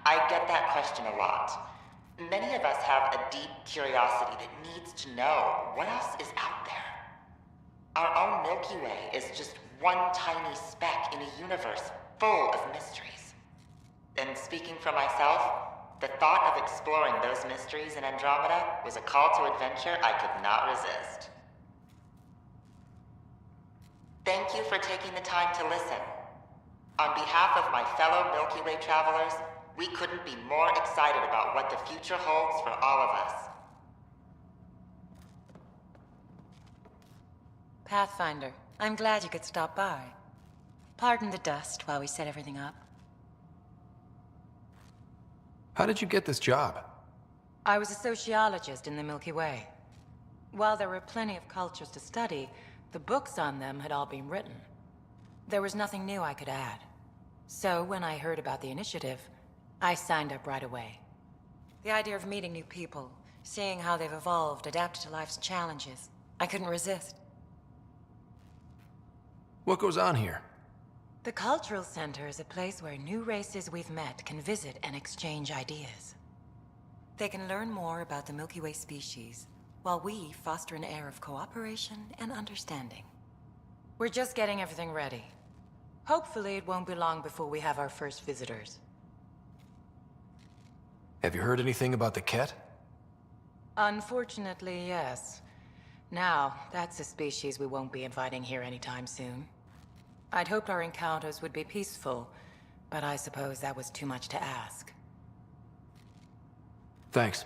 I get that question a lot. Many of us have a deep curiosity that needs to know what else is out there. Our own Milky Way is just one tiny speck in a universe full of mysteries. And speaking for myself, the thought of exploring those mysteries in Andromeda was a call to adventure I could not resist. Thank you for taking the time to listen. On behalf of my fellow Milky Way travelers, we couldn't be more excited about what the future holds for all of us. Pathfinder, I'm glad you could stop by. Pardon the dust while we set everything up. How did you get this job? I was a sociologist in the Milky Way. While there were plenty of cultures to study, the books on them had all been written. There was nothing new I could add. So when I heard about the initiative, I signed up right away. The idea of meeting new people, seeing how they've evolved, adapted to life's challenges, I couldn't resist. What goes on here? The Cultural Center is a place where new races we've met can visit and exchange ideas. They can learn more about the Milky Way species, while we foster an air of cooperation and understanding. We're just getting everything ready. Hopefully it won't be long before we have our first visitors. Have you heard anything about the Ket? Unfortunately, yes. Now, that's a species we won't be inviting here anytime soon. I'd hoped our encounters would be peaceful, but I suppose that was too much to ask. Thanks.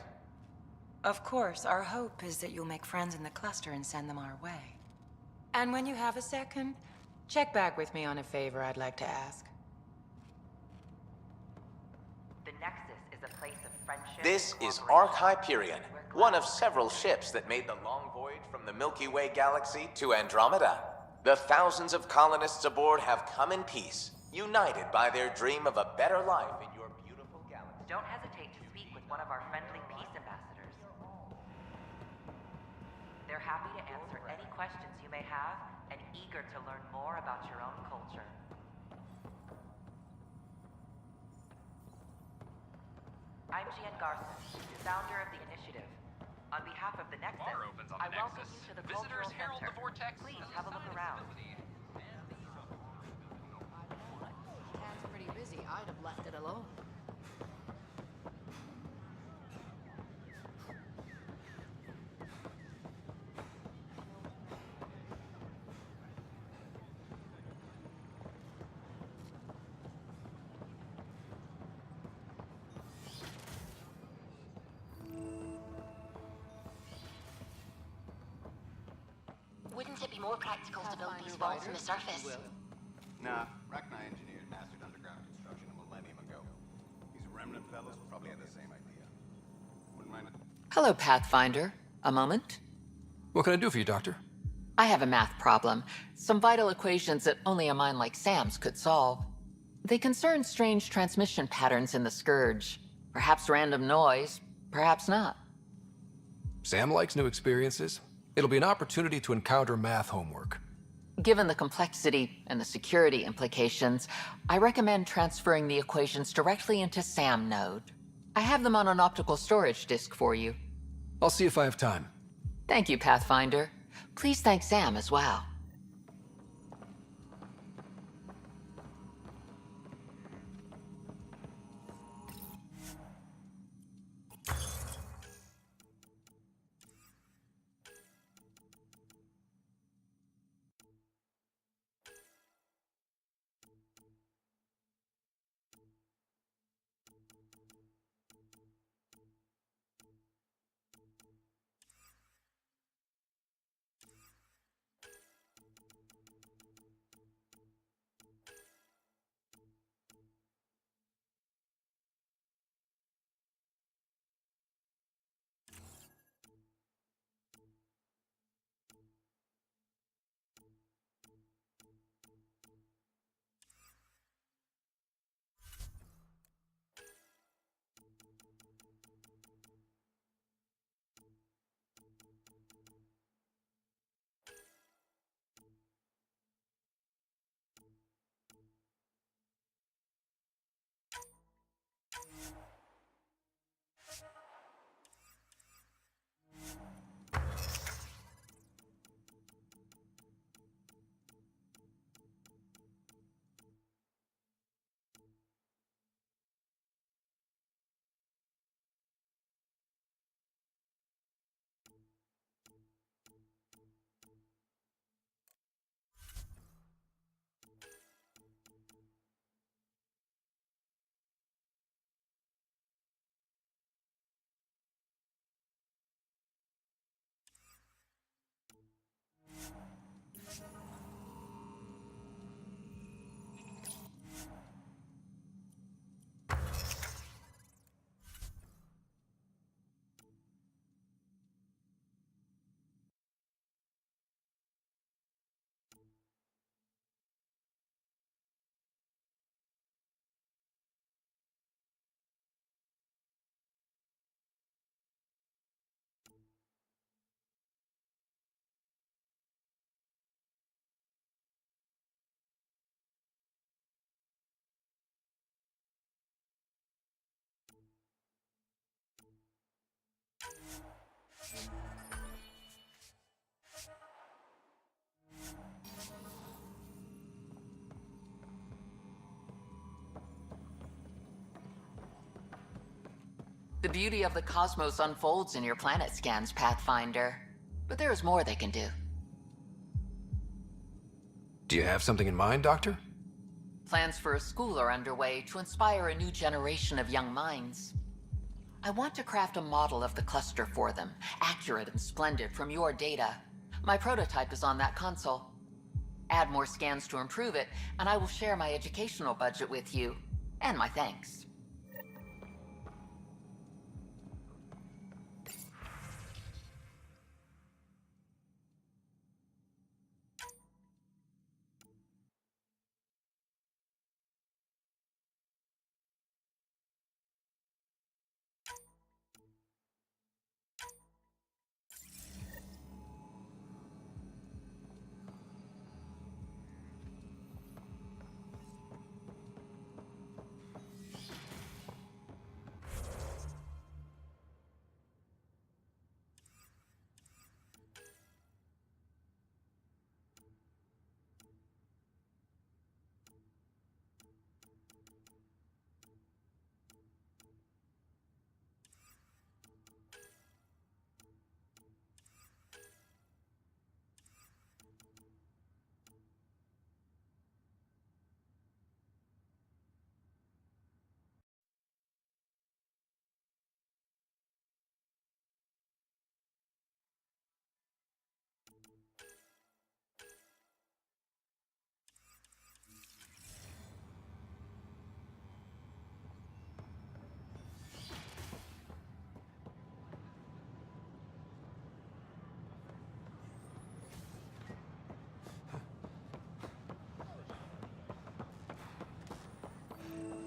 Of course, our hope is that you'll make friends in the cluster and send them our way. And when you have a second, check back with me on a favor I'd like to ask. The Nexus is a place of friendship. This is Ark Hyperion, one of several ships that made the long voyage from the Milky Way galaxy to Andromeda. The thousands of colonists aboard have come in peace, united by their dream of a better life in your beautiful galaxy. Don't hesitate to speak with one of our friendly peace ambassadors. They're happy to answer any questions you may have and eager to learn more about your own culture. I'm Gian Garson, founder of the initiative. On behalf of the Nexus, I welcome you to the Cultural Center. Please have a look around. Hands pretty busy. I'd have left it alone. Wouldn't it be more practical to build these vaults from the surface? Nah, Rachni engineers mastered underground construction a millennium ago. These remnant fellows probably had the same idea. Wouldn't mind it. Hello, Pathfinder. A moment? What can I do for you, Doctor? I have a math problem. Some vital equations that only a mind like Sam's could solve. They concern strange transmission patterns in the Scourge. Perhaps random noise, perhaps not. Sam likes new experiences. It'll be an opportunity to encounter math homework. Given the complexity and the security implications, I recommend transferring the equations directly into SAM node. I have them on an optical storage disk for you. I'll see if I have time. Thank you, Pathfinder. Please thank Sam as well. The beauty of the cosmos unfolds in your planet scans, Pathfinder. But there's more they can do. Do you have something in mind, Doctor? Plans for a school are underway to inspire a new generation of young minds. I want to craft a model of the cluster for them, accurate and splendid from your data. My prototype is on that console. Add more scans to improve it, and I will share my educational budget with you, and my thanks.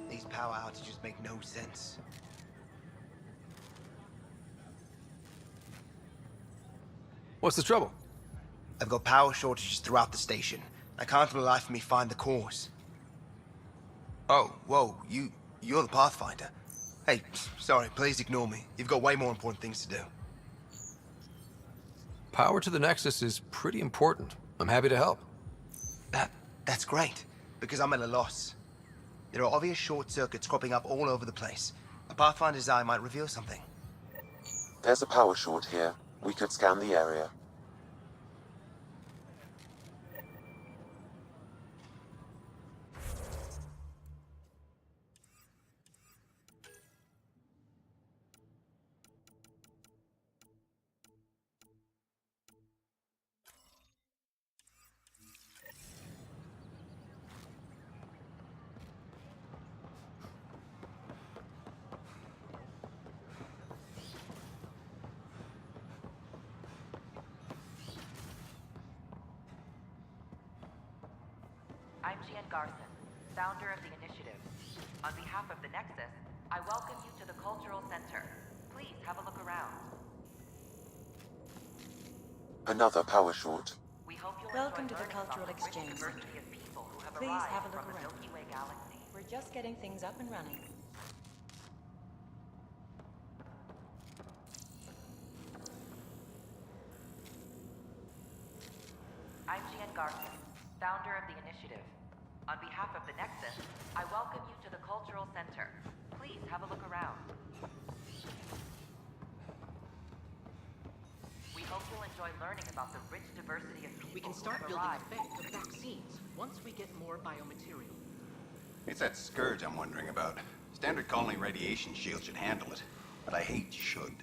These power outages make no sense. What's the trouble? I've got power shortages throughout the station. I can't for the life of me find the cause. Oh, whoa, you're the Pathfinder. Hey, sorry, please ignore me. You've got way more important things to do. Power to the Nexus is pretty important. I'm happy to help. That's great, because I'm at a loss. There are obvious short circuits cropping up all over the place. A Pathfinder's eye might reveal something. There's a power short here. We could scan the area. I'm Gian Garson, founder of the initiative. On behalf of the Nexus, I welcome you to the Cultural Center. Please have a look around. Another power short. We hope you'll Welcome to enjoy the learning Cultural about the rich Exchange diversity Center. of people who have Please arrived have a look from the around. Milky Way galaxy. We're just getting things up and running. I'm Gian Garson, founder of the initiative. On behalf of the Nexus, I welcome you to the Cultural Center. Please have a look around. We hope you'll enjoy learning about the rich diversity of people We can who start have building arrived. a bank of vaccines once we get more biomaterial. It's that scourge I'm wondering about. Standard colony radiation shield should handle it, but I hate should.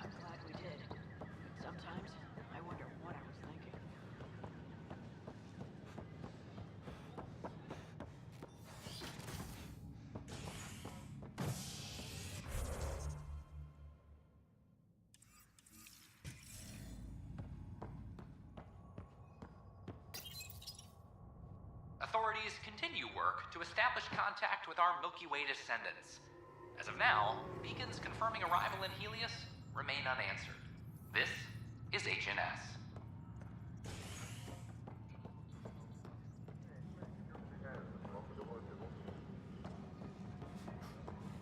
I'm glad we did. Sometimes I wonder what I was thinking. Authorities continue work to establish contact with our Milky Way descendants. As of now, beacons confirming arrival in Helios remain unanswered. This is HNS.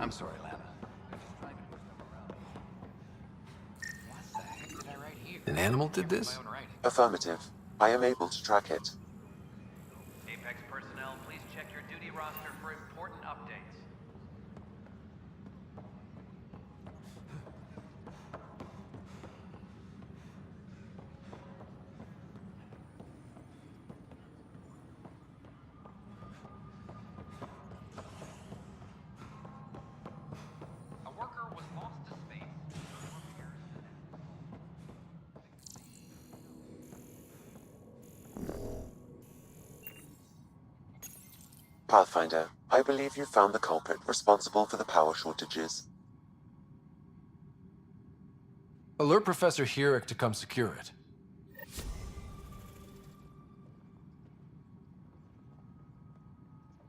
I'm sorry, Lana. An animal did this? Affirmative. I am able to track it. Apex personnel, please check your duty roster for important updates. A worker was lost to space. Pathfinder, I believe you found the culprit responsible for the power shortages. Alert Professor Herrick to come secure it.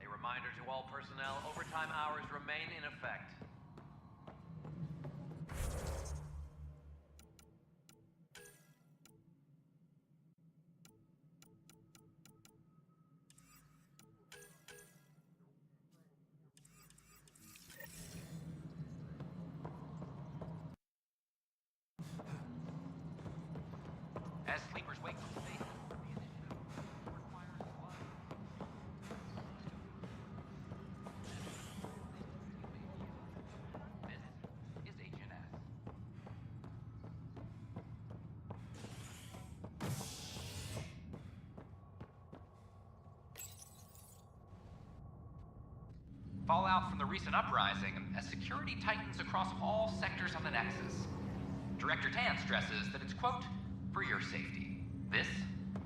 A reminder to all personnel, overtime hours remain in effect. As sleepers wake from space, the initiative requires blood. This is HNS. Fallout from the recent uprising as security tightens across all sectors of the Nexus. Director Tan stresses that it's, quote, for your safety. This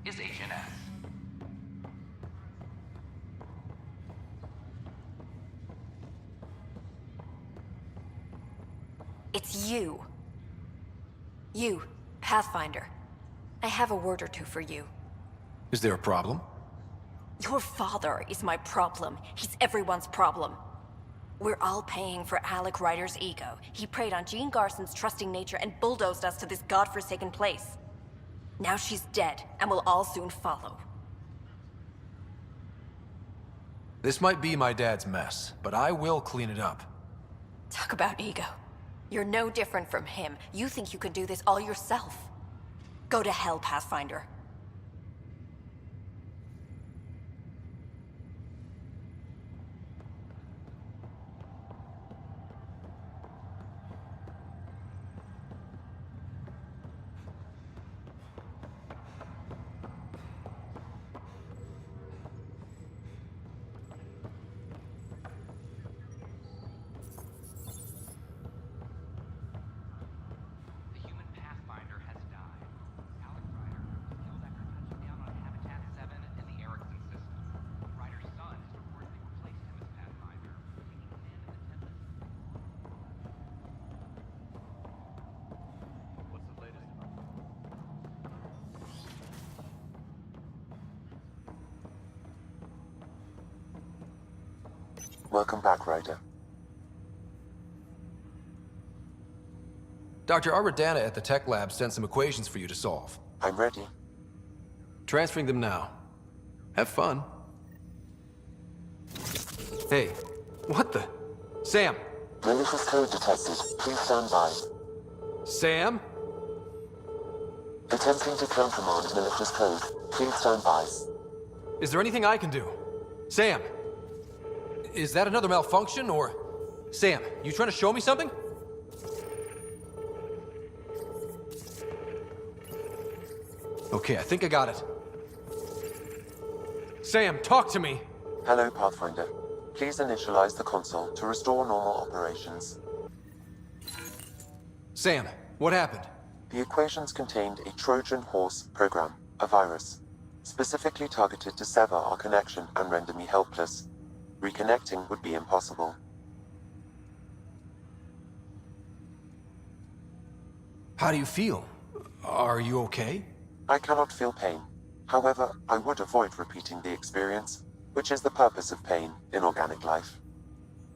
is HNS. It's you. You, Pathfinder. I have a word or two for you. Is there a problem? Your father is my problem. He's everyone's problem. We're all paying for Alec Ryder's ego. He preyed on Jean Garson's trusting nature and bulldozed us to this godforsaken place. Now she's dead, and we'll all soon follow. This might be my dad's mess, but I will clean it up. Talk about ego. You're no different from him. You think you can do this all yourself. Go to hell, Pathfinder. The human Pathfinder has died. Alec Ryder was killed after touching down on Habitat 7 in the Erickson system. Ryder's son has reportedly replaced him as Pathfinder, taking command of the Tempest. What's the latest? Welcome back, Ryder. Dr. Arbordana at the tech lab sent some equations for you to solve. I'm ready. Transferring them now. Have fun. Hey, what the? Sam! Malicious code detected. Please stand by. Sam? Attempting to countermand malicious code. Please stand by. Is there anything I can do? Sam! Is that another malfunction, or... Sam, you trying to show me something? Okay, I think I got it. Sam, talk to me! Hello, Pathfinder. Please initialize the console to restore normal operations. Sam, what happened? The equations contained a Trojan horse program, a virus, specifically targeted to sever our connection and render me helpless. Reconnecting would be impossible. How do you feel? Are you okay? I cannot feel pain. However, I would avoid repeating the experience, which is the purpose of pain in organic life.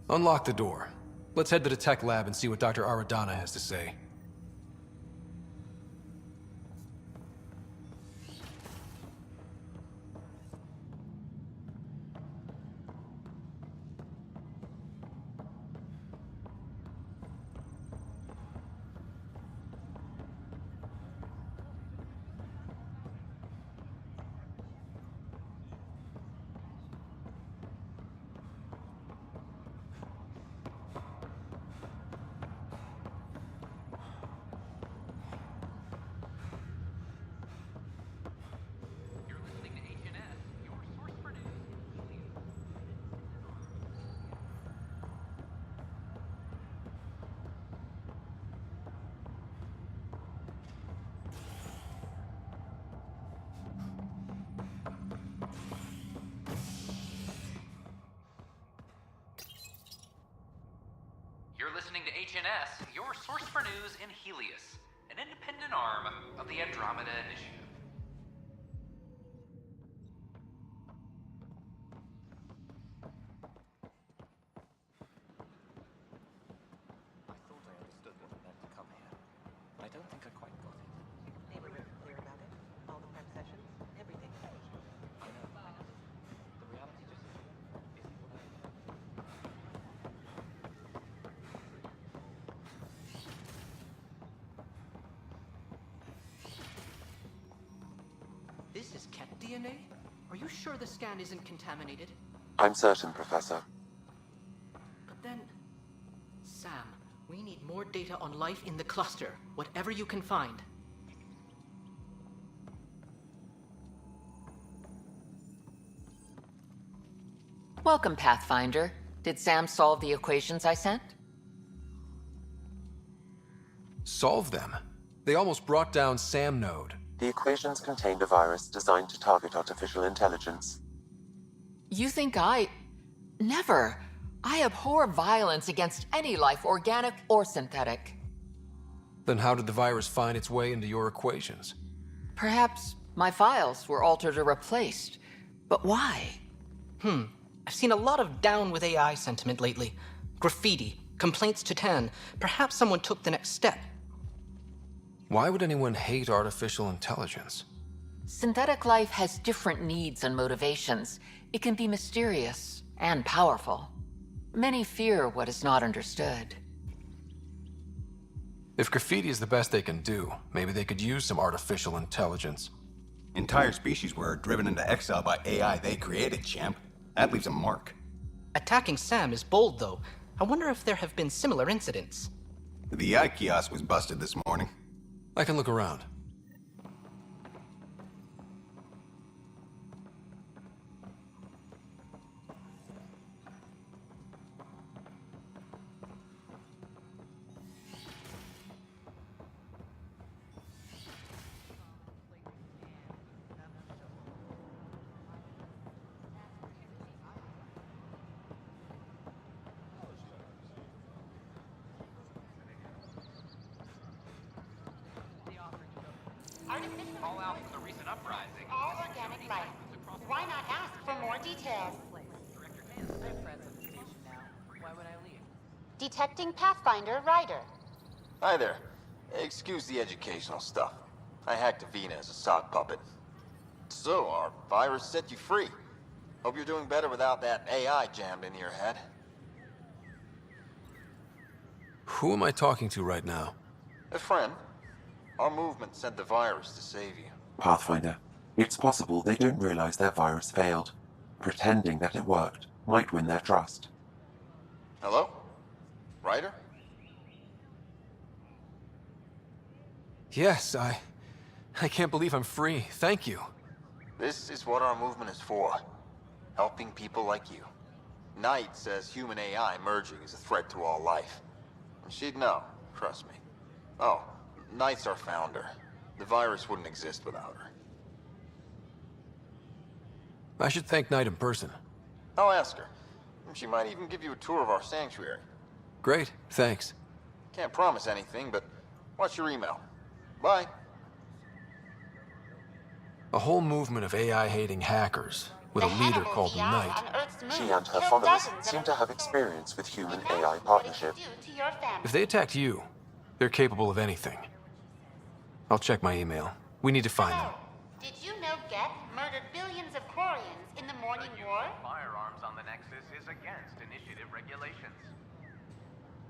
Unlock the door. Let's head to the tech lab and see what Dr. Aradana has to say. You're listening to HNS, your source for news in Helios, an independent arm of the Andromeda Initiative. I thought I understood what it meant to come here. I don't think I quite got it. They were really clear about it. All the prep sessions, everything. I know. The reality just isn't what I This is cat DNA? Are you sure the scan isn't contaminated? I'm certain, Professor. But then... Sam, we need more data on life in the cluster, whatever you can find. Welcome, Pathfinder. Did Sam solve the equations I sent? Solve them? They almost brought down Sam Node. The equations contained a virus designed to target artificial intelligence. You think I... Never. I abhor violence against any life, organic or synthetic. Then how did the virus find its way into your equations? Perhaps my files were altered or replaced. But why? I've seen a lot of down with AI sentiment lately. Graffiti, complaints to 10. Perhaps someone took the next step. Why would anyone hate artificial intelligence? Synthetic life has different needs and motivations. It can be mysterious and powerful. Many fear what is not understood. If graffiti is the best they can do, maybe they could use some artificial intelligence. Entire species were driven into exile by AI they created, champ. That leaves a mark. Attacking Sam is bold, though. I wonder if there have been similar incidents. The AI kiosk was busted this morning. I can look around. Call out for the recent uprising. All organic life. Why not ask for more details? I have friends on the station now. Why would I leave? Detecting Pathfinder Ryder. Hi there. Excuse the educational stuff. I hacked Avina as a sock puppet. So, our virus set you free. Hope you're doing better without that AI jammed into your head. Who am I talking to right now? A friend. Our movement sent the virus to save you. Pathfinder, it's possible they don't realize their virus failed. Pretending that it worked might win their trust. Hello? Ryder? Yes, I can't believe I'm free. Thank you. This is what our movement is for. Helping people like you. Knight says human AI merging is a threat to all life. And she'd know, trust me. Oh, Knight's our founder. The virus wouldn't exist without her. I should thank Knight in person. I'll ask her. She might even give you a tour of our sanctuary. Great, thanks. Can't promise anything, but watch your email. Bye. A whole movement of AI-hating hackers, with a leader called Knight. She and her followers seem to have experience with human-AI partnership. If they attacked you, they're capable of anything. I'll check my email. We need to find them. Did you know Geth murdered billions of Quarians in the Morning War? Firearms on the Nexus is against initiative regulations.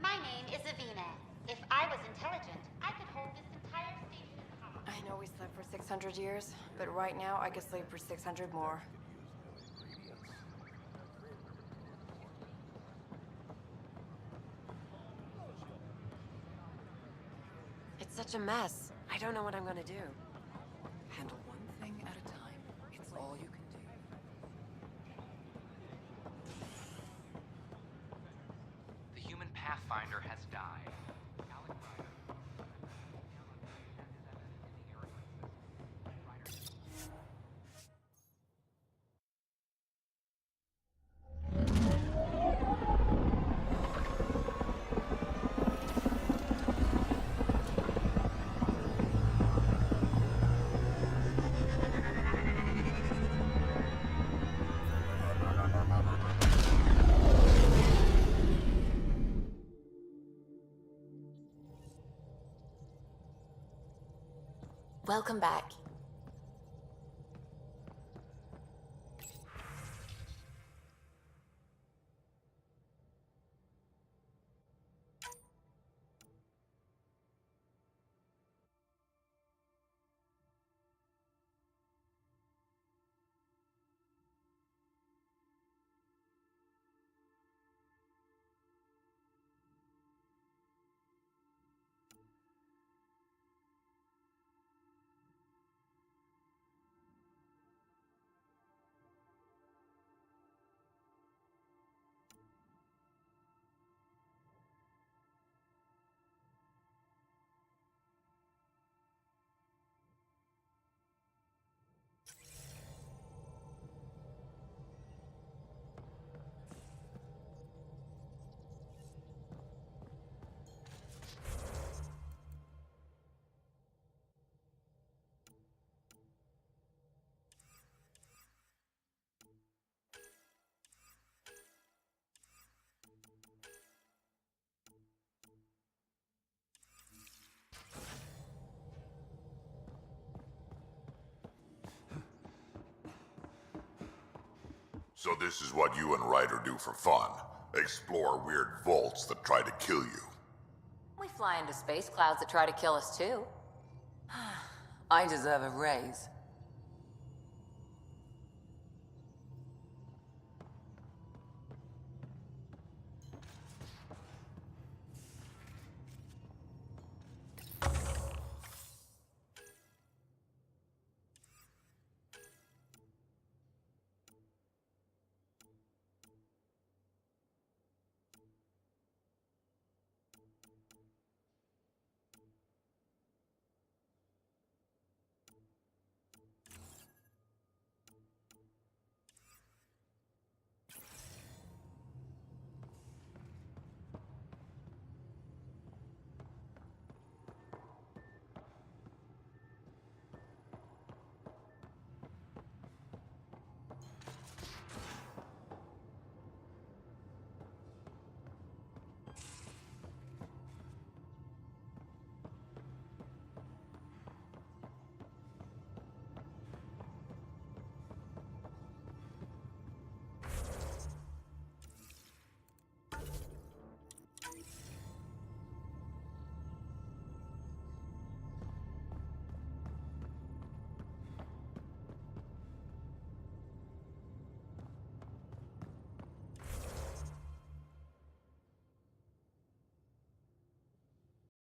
My name is Avina. If I was intelligent, I could hold this entire station. I know we slept for 600 years, but right now I could sleep for 600 more. It's such a mess. I don't know what I'm gonna do. Handle one thing at a time. It's all you can do. The human Pathfinder has died. Welcome back. So this is what you and Ryder do for fun? Explore weird vaults that try to kill you? We fly into space clouds that try to kill us too. I deserve a raise.